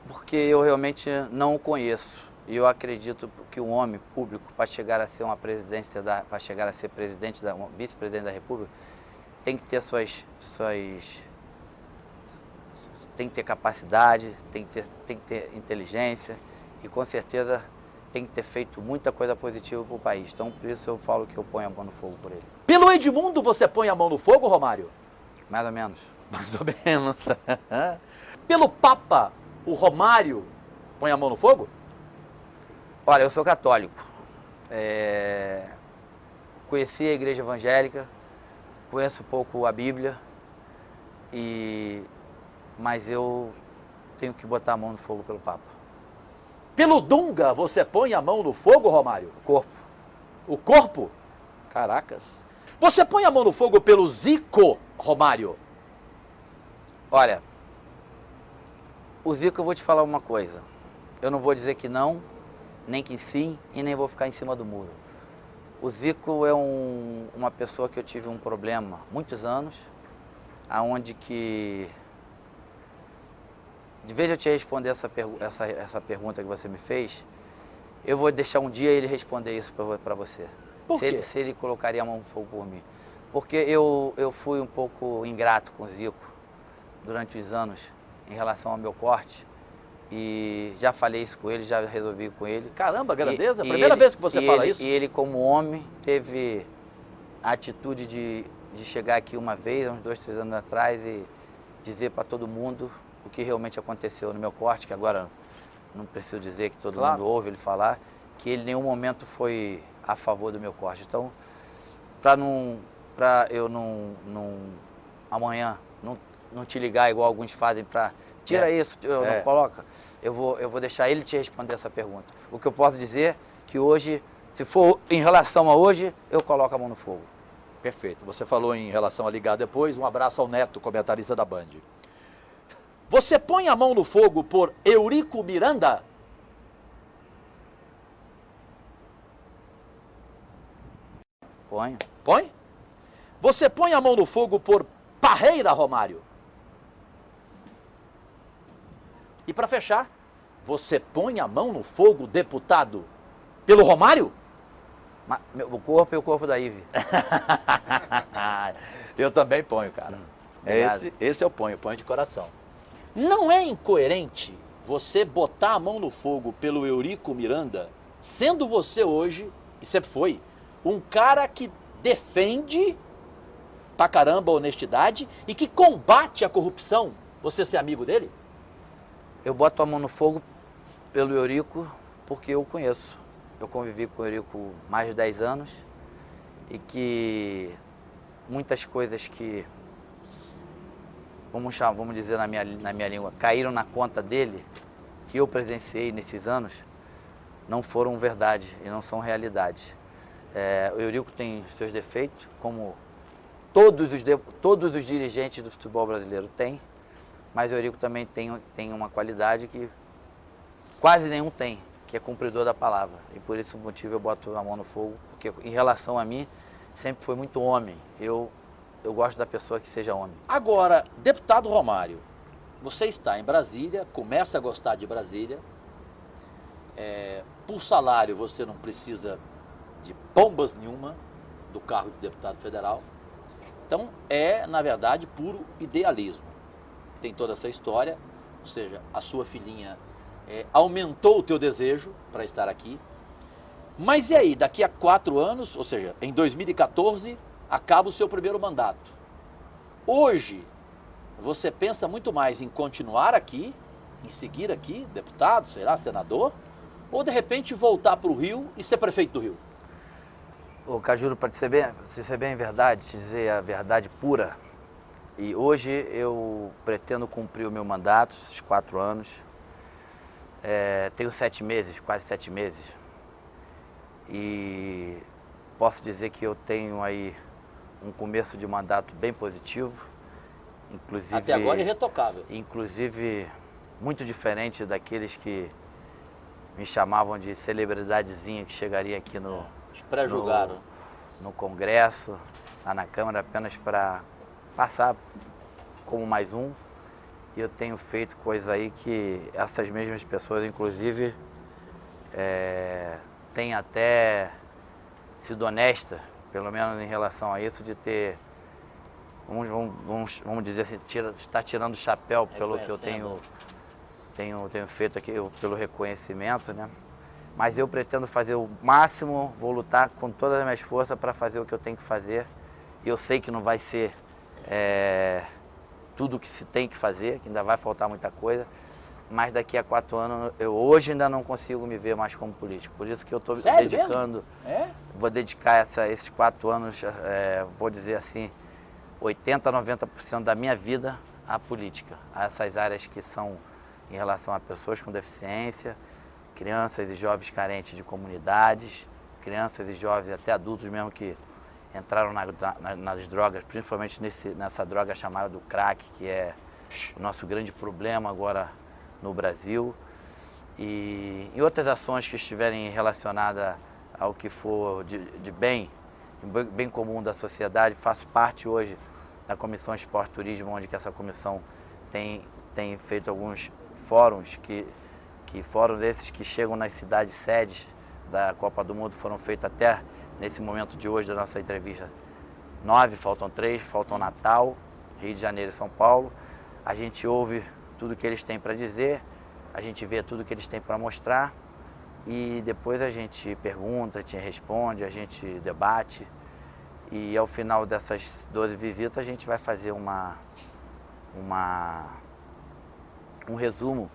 porque eu realmente não o conheço. E eu acredito que um homem público, para chegar a ser para chegar a ser vice-presidente da República, tem que ter tem que ter capacidade, tem que ter inteligência, e com certeza tem que ter feito muita coisa positiva para o país. Então, por isso eu falo que eu ponho a mão no fogo por ele. Pelo Edmundo, você põe a mão no fogo, Romário? Mais ou menos. Mais ou menos. Pelo Papa, o Romário põe a mão no fogo? Olha, eu sou católico. Conheci a igreja evangélica, conheço pouco a Bíblia, mas eu tenho que botar a mão no fogo pelo Papa. Pelo Dunga, você põe a mão no fogo, Romário? O corpo. O corpo? Caracas. Você põe a mão no fogo pelo Zico, Romário? Olha, o Zico, eu vou te falar uma coisa. Eu não vou dizer que não, nem que sim, e nem vou ficar em cima do muro. O Zico é uma pessoa que eu tive um problema há muitos anos, aonde que... De vez de eu te responder essa pergunta que você me fez, eu vou deixar um dia ele responder isso para você. Por quê? Se ele colocaria a mão no fogo por mim. Porque eu fui um pouco ingrato com o Zico durante os anos em relação ao meu corte. E já falei isso com ele, já resolvi com ele. Caramba, grandeza, primeira vez que você fala isso. E ele, como homem, teve a atitude de chegar aqui uma vez, há uns 2, 3 anos atrás, e dizer para todo mundo o que realmente aconteceu no meu corte, que agora não preciso dizer que todo mundo ouve ele falar, que ele em nenhum momento foi a favor do meu corte. Então, para eu não amanhã não te ligar igual alguns fazem para tira isso, não coloca, eu vou deixar ele te responder essa pergunta. O que eu posso dizer que hoje, se for em relação a hoje, eu coloco a mão no fogo. Perfeito. Você falou em relação a ligar depois. Um abraço ao Neto, comentarista da Band. Você põe a mão no fogo por Eurico Miranda? Ponho. Põe? Você põe a mão no fogo por Parreira, Romário? E para fechar, você põe a mão no fogo, deputado, pelo Romário? O corpo e o corpo da Ive. Eu também ponho, cara. Esse eu ponho de coração. Não é incoerente você botar a mão no fogo pelo Eurico Miranda, sendo você hoje, e sempre foi, um cara que defende pra caramba a honestidade e que combate a corrupção, você ser amigo dele? Eu boto a mão no fogo pelo Eurico porque eu o conheço. Eu convivi com o Eurico mais de 10 anos e que muitas coisas que vamos dizer na minha língua, caíram na conta dele, que eu presenciei nesses anos, não foram verdade e não são realidade. O Eurico tem seus defeitos, como todos os dirigentes do futebol brasileiro têm, mas o Eurico também tem uma qualidade que quase nenhum tem, que é cumpridor da palavra. E por esse motivo eu boto a mão no fogo, porque em relação a mim, sempre foi muito homem. Eu gosto da pessoa que seja homem. Agora, deputado Romário, você está em Brasília, começa a gostar de Brasília. Por salário você não precisa de bombas nenhuma do cargo de deputado federal. Então na verdade, puro idealismo. Tem toda essa história, ou seja, a sua filhinha aumentou o teu desejo para estar aqui. Mas e aí, daqui a 4 anos, ou seja, em 2014, acaba o seu primeiro mandato. Hoje, você pensa muito mais em continuar aqui, em seguir aqui, deputado, será senador, ou de repente voltar para o Rio e ser prefeito do Rio? Ô Cajuru, para ser bem verdade, te dizer a verdade pura, e hoje eu pretendo cumprir o meu mandato, esses 4 anos, tenho 7 meses, quase 7 meses, e posso dizer que eu tenho aí um começo de mandato bem positivo, inclusive... Até agora irretocável. Inclusive, muito diferente daqueles que me chamavam de celebridadezinha que chegaria aqui no Congresso, lá na Câmara, apenas para passar como mais um. E eu tenho feito coisas aí que essas mesmas pessoas, inclusive, têm até sido honesta, pelo menos em relação a isso, de ter, vamos dizer assim, está tirando o chapéu pelo que eu tenho feito aqui, pelo reconhecimento, né? Mas eu pretendo fazer o máximo, vou lutar com todas as minhas forças para fazer o que eu tenho que fazer. E eu sei que não vai ser tudo o que se tem que fazer, que ainda vai faltar muita coisa. Mas daqui a 4 anos, eu hoje ainda não consigo me ver mais como político. Por isso que eu estou dedicando, vou dedicar esses 4 anos, vou dizer assim, 80% a 90% da minha vida à política, a essas áreas que são em relação a pessoas com deficiência, crianças e jovens carentes de comunidades, crianças e jovens, até adultos mesmo, que entraram nas drogas, principalmente nessa droga chamada do crack, que é o nosso grande problema agora no Brasil. E outras ações que estiverem relacionadas ao que for de bem comum da sociedade. Faço parte hoje da Comissão Esporte e Turismo, onde que essa comissão tem feito alguns fóruns, que fóruns esses que chegam nas cidades sedes da Copa do Mundo, foram feitos até nesse momento de hoje da nossa entrevista 9, faltam 3, faltam Natal, Rio de Janeiro e São Paulo. A gente ouve tudo que eles têm para dizer, a gente vê tudo que eles têm para mostrar e depois a gente pergunta, a gente responde, a gente debate e ao final dessas 12 visitas a gente vai fazer um resumo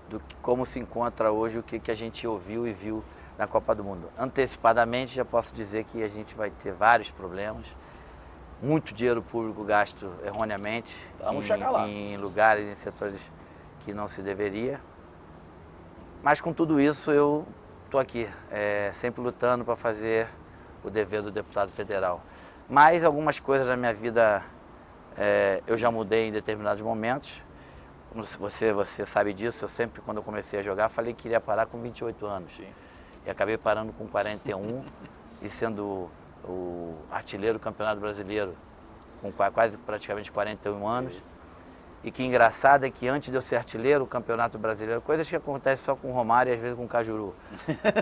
do como se encontra hoje, o que a gente ouviu e viu na Copa do Mundo. Antecipadamente já posso dizer que a gente vai ter vários problemas, muito dinheiro público gasto erroneamente em lugares, em setores que não se deveria. Mas com tudo isso eu estou aqui, sempre lutando para fazer o dever do deputado federal. Mas algumas coisas da minha vida eu já mudei em determinados momentos. Você sabe disso, eu sempre, quando eu comecei a jogar, falei que queria parar com 28 anos. Sim. E acabei parando com 41 e sendo o artilheiro do Campeonato Brasileiro com quase praticamente 41 anos. E que engraçado é que antes de eu ser artilheiro, o Campeonato Brasileiro, coisas que acontecem só com o Romário e às vezes com o Cajuru.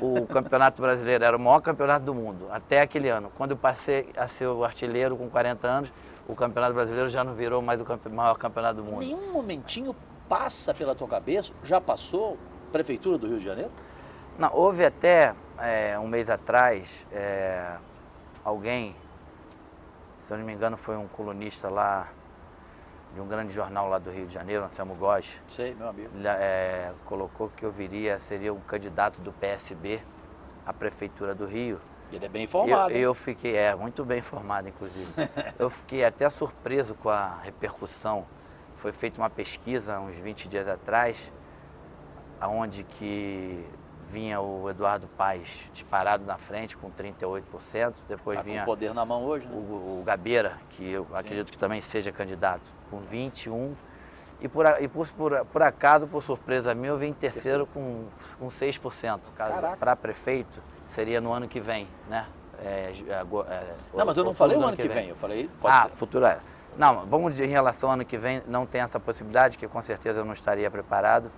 O Campeonato Brasileiro era o maior campeonato do mundo, até aquele ano. Quando eu passei a ser o artilheiro com 40 anos, o Campeonato Brasileiro já não virou mais o maior campeonato do mundo. Nenhum momentinho passa pela tua cabeça, já passou, Prefeitura do Rio de Janeiro? Não, houve até um mês atrás, alguém, se eu não me engano foi um colunista lá, de um grande jornal lá do Rio de Janeiro, Anselmo Góes. Sei, meu amigo. Colocou que eu seria um candidato do PSB à Prefeitura do Rio. Ele é bem informado. Eu fiquei, muito bem informado, inclusive. Eu fiquei até surpreso com a repercussão foi feita uma pesquisa uns 20 dias atrás, onde que vinha o Eduardo Paes disparado na frente com 38%, depois Tá vinha com poder na mão hoje, né? o Gabeira, que eu acredito que também seja candidato, com 21%. E por acaso, por surpresa minha, eu vim em terceiro com 6%. Para prefeito, seria no ano que vem, né? Não, mas eu não falei o ano que vem, eu falei... Futuro é. Não, vamos em relação ao ano que vem, não tem essa possibilidade, que com certeza eu não estaria preparado.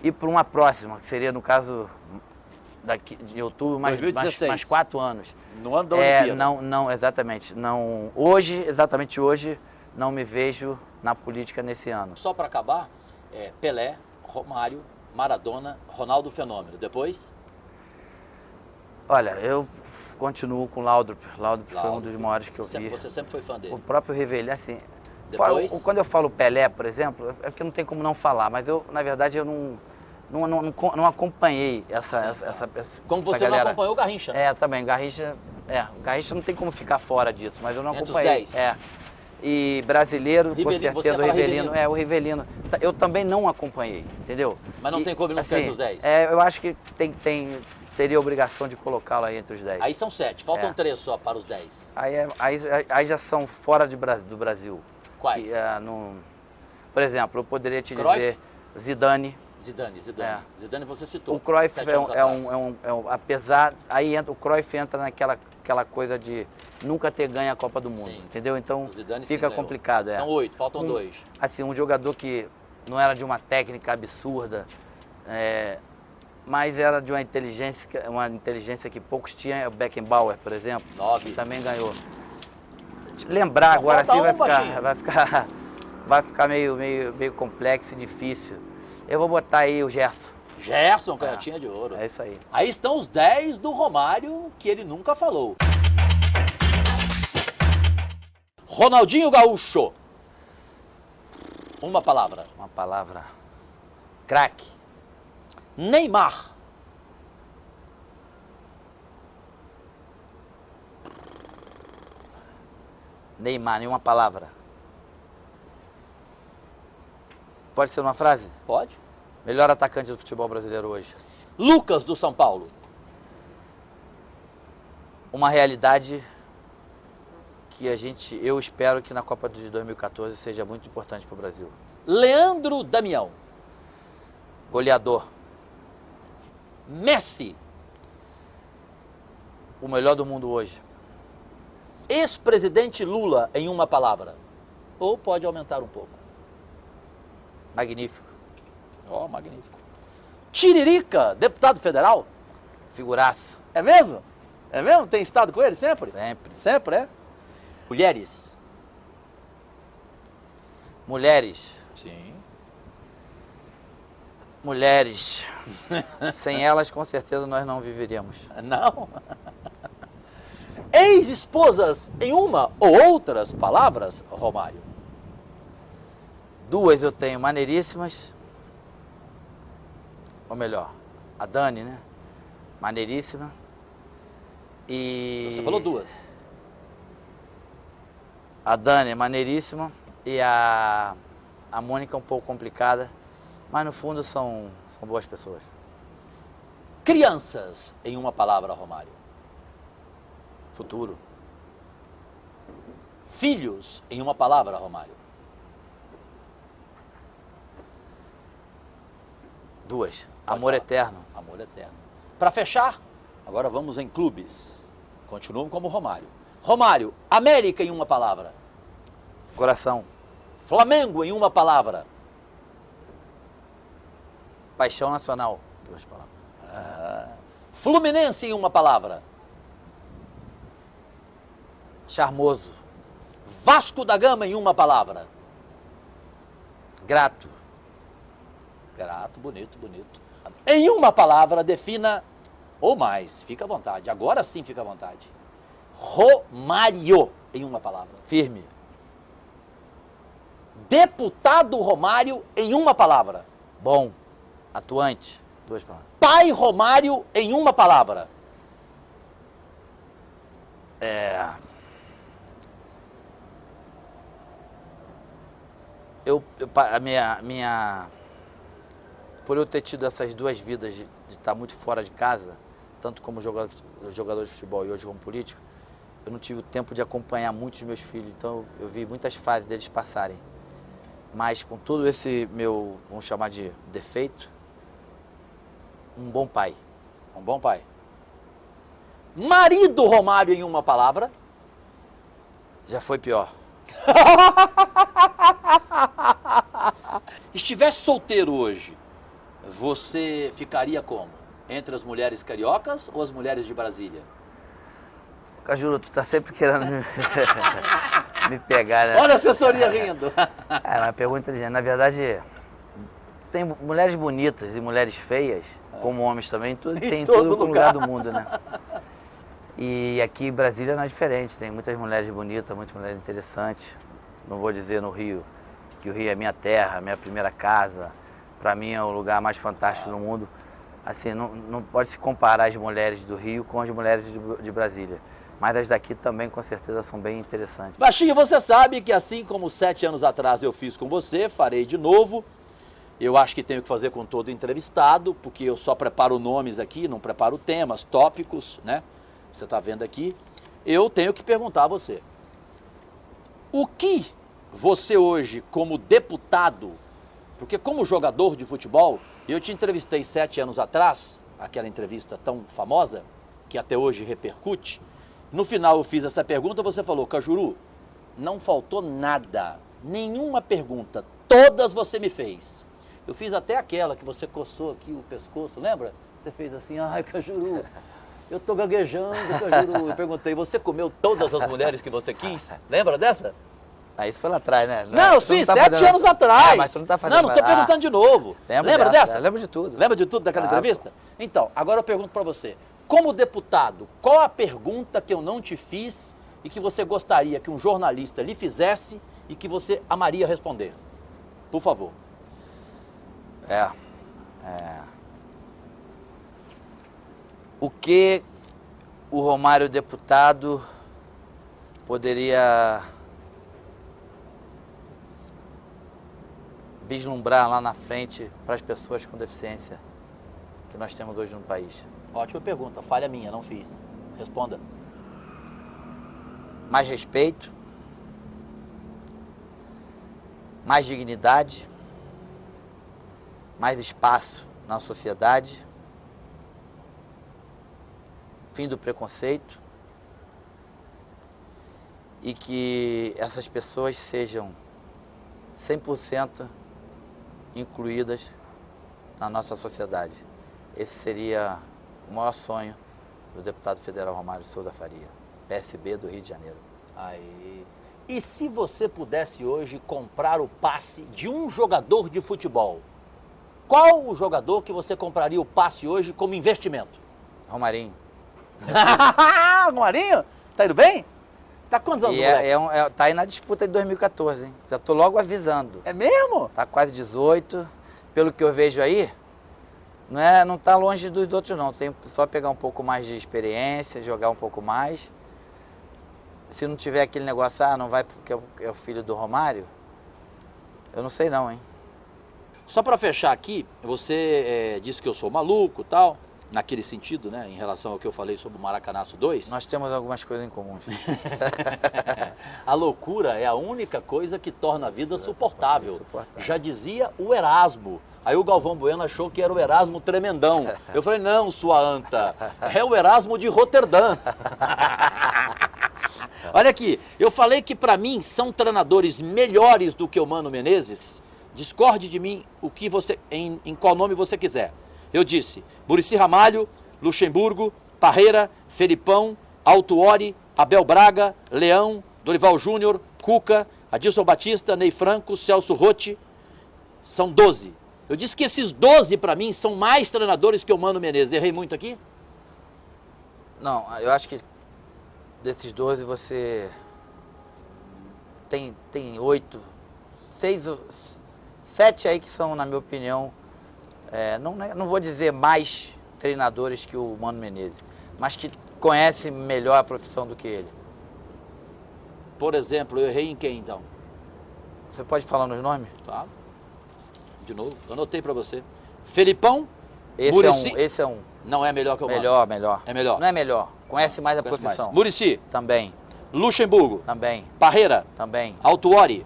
E para uma próxima, que seria no caso daqui de outubro, mais 4 anos. No ano da Olimpíada. Não, exatamente. Não, hoje, exatamente hoje, não me vejo na política nesse ano. Só para acabar, Pelé, Romário, Maradona, Ronaldo Fenômeno. Depois? Olha, eu continuo com o Laudrup. Laudrup foi um dos maiores que eu vi. Você sempre foi fã dele? O próprio Rivelli, assim... Depois? Quando eu falo Pelé, por exemplo, é porque não tem como não falar, mas eu, na verdade, eu não acompanhei essa Como você galera. não acompanhou o Garrincha, né? Também, o Garrincha não tem como ficar fora disso, mas eu não Entre acompanhei. os 10. E brasileiro, com certeza, o Rivelino. O Rivelino. Eu também não acompanhei, entendeu? Mas não tem como não ficar entre os 10? Eu acho que teria obrigação de colocá-lo aí entre os 10. Aí são 7, faltam 3 só para os 10. Aí já são fora do Brasil. Quais? Por exemplo, eu poderia te Cruyff? dizer Zidane. Zidane você citou. O Cruyff apesar, aí o Cruyff entra naquela coisa de nunca ter ganho a Copa do Mundo, entendeu? Então fica complicado. Então 8, faltam 2. Assim, um jogador que não era de uma técnica absurda, mas era de uma inteligência que poucos tinham, é o Beckenbauer, por exemplo, 9. que também ganhou. Lembrar agora assim vai ficar meio complexo e difícil. Eu vou botar aí o Gerson. Gerson, canhotinha de ouro. É isso aí. Aí estão os 10 do Romário, que ele nunca falou. Ronaldinho Gaúcho. Uma palavra. Uma palavra. Craque. Neymar. Neymar, em uma palavra. Pode ser uma frase? Pode. Melhor atacante do futebol brasileiro hoje. Lucas do São Paulo. Uma realidade que eu espero que na Copa de 2014 seja muito importante para o Brasil. Leandro Damião. Goleador. Messi. O melhor do mundo hoje. Ex-presidente Lula, em uma palavra. Ou pode aumentar um pouco. Magnífico. Magnífico. Tiririca, deputado federal. Figuraço. É mesmo? É mesmo? Tem estado com ele sempre? Sempre. Sempre, é? Mulheres. Mulheres. Sim. Mulheres. Sem elas, com certeza, nós não viveríamos. Não? Ex-esposas, em uma ou outras palavras, Romário. 2 eu tenho maneiríssimas. Ou melhor, a Dani, né? Maneiríssima. E... Você falou 2. A Dani é maneiríssima e a Mônica é um pouco complicada, mas no fundo são boas pessoas. Crianças, em uma palavra, Romário. Futuro. Filhos, em uma palavra, Romário. 2. Amor eterno. Amor eterno. Para fechar, agora vamos em clubes. Continuam como Romário. Romário, América em uma palavra. Coração. Flamengo em uma palavra. Paixão nacional. 2 palavras. Fluminense em uma palavra. Charmoso. Vasco da Gama em uma palavra. Grato. Grato, bonito, bonito. Em uma palavra, defina ou mais. Fica à vontade. Agora sim fica à vontade. Romário, em uma palavra. Firme. Deputado Romário, em uma palavra. Bom. Atuante. 2 palavras. Pai Romário, em uma palavra. Por eu ter tido essas duas vidas de estar muito fora de casa, tanto como jogador de futebol e hoje como político, eu não tive o tempo de acompanhar muitos meus filhos, então eu vi muitas fases deles passarem. Mas com todo esse meu, vamos chamar de defeito, um bom pai. Um bom pai. Marido Romário, em uma palavra? Já foi pior. Estivesse solteiro hoje, você ficaria como? Entre as mulheres cariocas ou as mulheres de Brasília? Cajuru, tu tá sempre querendo me pegar, né? Olha a assessoria rindo. É uma pergunta inteligente. Na verdade, tem mulheres bonitas e mulheres feias, como homens também, tem em todo lugar do mundo, né? E aqui em Brasília não é diferente, tem muitas mulheres bonitas, muitas mulheres interessantes. Não vou dizer no Rio, que o Rio é minha terra, minha primeira casa, para mim é o lugar mais fantástico do mundo. Assim, não pode se comparar as mulheres do Rio com as mulheres de Brasília. Mas as daqui também, com certeza, são bem interessantes. Baixinho, você sabe que assim como 7 anos atrás eu fiz com você, farei de novo. Eu acho que tenho que fazer com todo entrevistado, porque eu só preparo nomes aqui, não preparo temas, tópicos, né? Você está vendo aqui. Eu tenho que perguntar a você. O que você hoje, como deputado, porque como jogador de futebol, eu te entrevistei 7 anos atrás, aquela entrevista tão famosa, que até hoje repercute. No final eu fiz essa pergunta, você falou, Cajuru, não faltou nada, nenhuma pergunta, todas você me fez. Eu fiz até aquela que você coçou aqui o pescoço, lembra? Você fez assim, ai Cajuru, eu tô gaguejando, Cajuru. Eu perguntei, você comeu todas as mulheres que você quis? Lembra dessa? Ah, isso foi lá atrás, né? Não, sim, 7 anos atrás. Mas tu não tá fazendo. Não, tô perguntando de novo. Lembra dessa? Lembro de tudo. Lembra de tudo daquela entrevista? Então, agora eu pergunto pra você. Como deputado, qual a pergunta que eu não te fiz e que você gostaria que um jornalista lhe fizesse e que você amaria responder? Por favor. O que o Romário deputado poderia vislumbrar lá na frente para as pessoas com deficiência que nós temos hoje no país? Ótima pergunta, falha minha, não fiz. Responda. Mais respeito, mais dignidade, mais espaço na sociedade, fim do preconceito e que essas pessoas sejam 100% incluídas na nossa sociedade. Esse seria o maior sonho do deputado federal Romário Souza Faria, PSB do Rio de Janeiro. Aí. E se você pudesse hoje comprar o passe de um jogador de futebol, qual o jogador que você compraria o passe hoje como investimento? Romarinho. Romarinho? Tá indo bem? Tá quantos anos, moleque? Tá aí na disputa de 2014, hein? Já tô logo avisando. É mesmo? Tá quase 18. Pelo que eu vejo aí, não tá longe dos outros não. Tem só pegar um pouco mais de experiência, jogar um pouco mais. Se não tiver aquele negócio, não vai porque é o filho do Romário, eu não sei não, hein? Só para fechar aqui, você disse que eu sou maluco e tal, naquele sentido, né, em relação ao que eu falei sobre o Maracanaço 2. Nós temos algumas coisas em comum. A loucura é a única coisa que torna a vida suportável. Já dizia o Erasmo. Aí o Galvão Bueno achou que era o Erasmo tremendão. Eu falei, não, sua anta, é o Erasmo de Roterdã. Olha aqui, eu falei que para mim são treinadores melhores do que o Mano Menezes. Discorde de mim o que você, em qual nome você quiser. Eu disse Muricy Ramalho, Luxemburgo, Parreira, Felipão, Autuori, Abel Braga, Leão, Dorival Júnior, Cuca, Adilson Batista, Ney Franco, Celso Rotti. São 12. Eu disse que esses 12 para mim são mais treinadores que o Mano Menezes. Errei muito aqui? Não, eu acho que desses 12 você tem 8, 6, 7 aí que são, na minha opinião, não vou dizer mais treinadores que o Mano Menezes, mas que conhecem melhor a profissão do que ele. Por exemplo, eu errei em quem então? Você pode falar nos nomes? Fala. De novo, eu anotei pra você. Felipão, Esse Muricy. Esse é um. Não é melhor que o Melhor, melhor. É melhor. Não é melhor. Conhece mais a Conhece profissão. mais. Muricy, Também, Luxemburgo, também, Parreira, também. Autuori,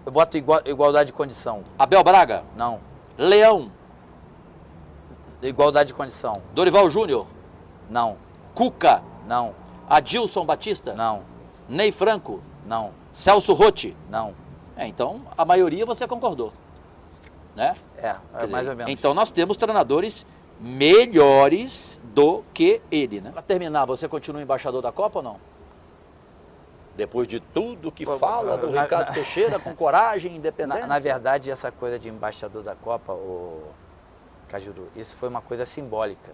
Eu boto igualdade de condição. Abel Braga, Não. Leão, Igualdade de condição. Dorival Júnior, Não. Cuca, Não. Adilson Batista, Não. Ney Franco, Não. Celso Rotti. Não. Então, a maioria você concordou, né? É Quer dizer, mais ou menos. Então, nós temos treinadores melhores do que ele, né? Para terminar, você continua embaixador da Copa ou não? Depois de tudo que fala do Ricardo Teixeira, com coragem, independência. Na verdade, essa coisa de embaixador da Copa, o Cajuru, isso foi uma coisa simbólica.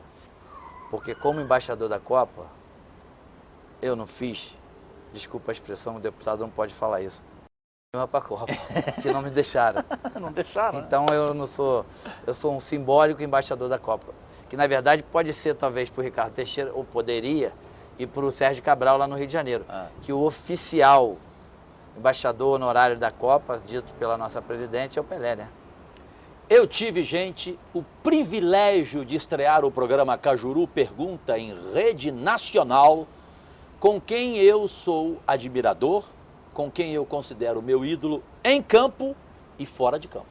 Porque como embaixador da Copa, eu não fiz, desculpa a expressão, o deputado não pode falar isso, para a Copa, que não me deixaram. Não deixaram, né? Então eu sou um simbólico embaixador da Copa. Que na verdade pode ser talvez para o Ricardo Teixeira, ou poderia, e para o Sérgio Cabral lá no Rio de Janeiro. Que o oficial embaixador honorário da Copa, dito pela nossa presidente, é o Pelé, né? Eu tive, gente, o privilégio de estrear o programa Cajuru Pergunta em rede nacional, com quem eu sou admirador, com quem eu considero meu ídolo em campo e fora de campo.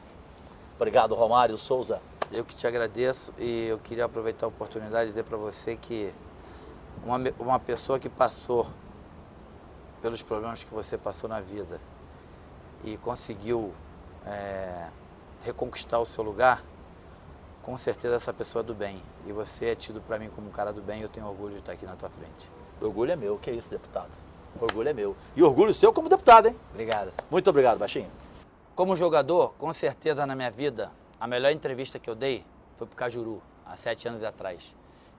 Obrigado, Romário Souza. Eu que te agradeço e eu queria aproveitar a oportunidade de dizer para você que uma pessoa que passou pelos problemas que você passou na vida e conseguiu reconquistar o seu lugar, com certeza essa pessoa é do bem. E você é tido para mim como um cara do bem e eu tenho orgulho de estar aqui na tua frente. Orgulho é meu, que é isso, deputado? Orgulho é meu. E orgulho seu como deputado, hein? Obrigado. Muito obrigado, Baixinho. Como jogador, com certeza na minha vida, a melhor entrevista que eu dei foi pro Cajuru, há 7 anos atrás.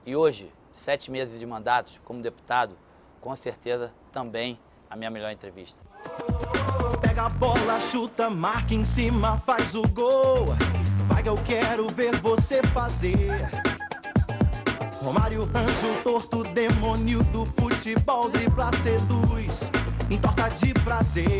E hoje, 7 meses de mandatos como deputado, com certeza também a minha melhor entrevista. Pega a bola, chuta, marca em cima, faz o gol. Vai que eu quero ver você fazer. Romário Anjo, torto, demônio do futebol, dribla, seduz, entorta de prazer.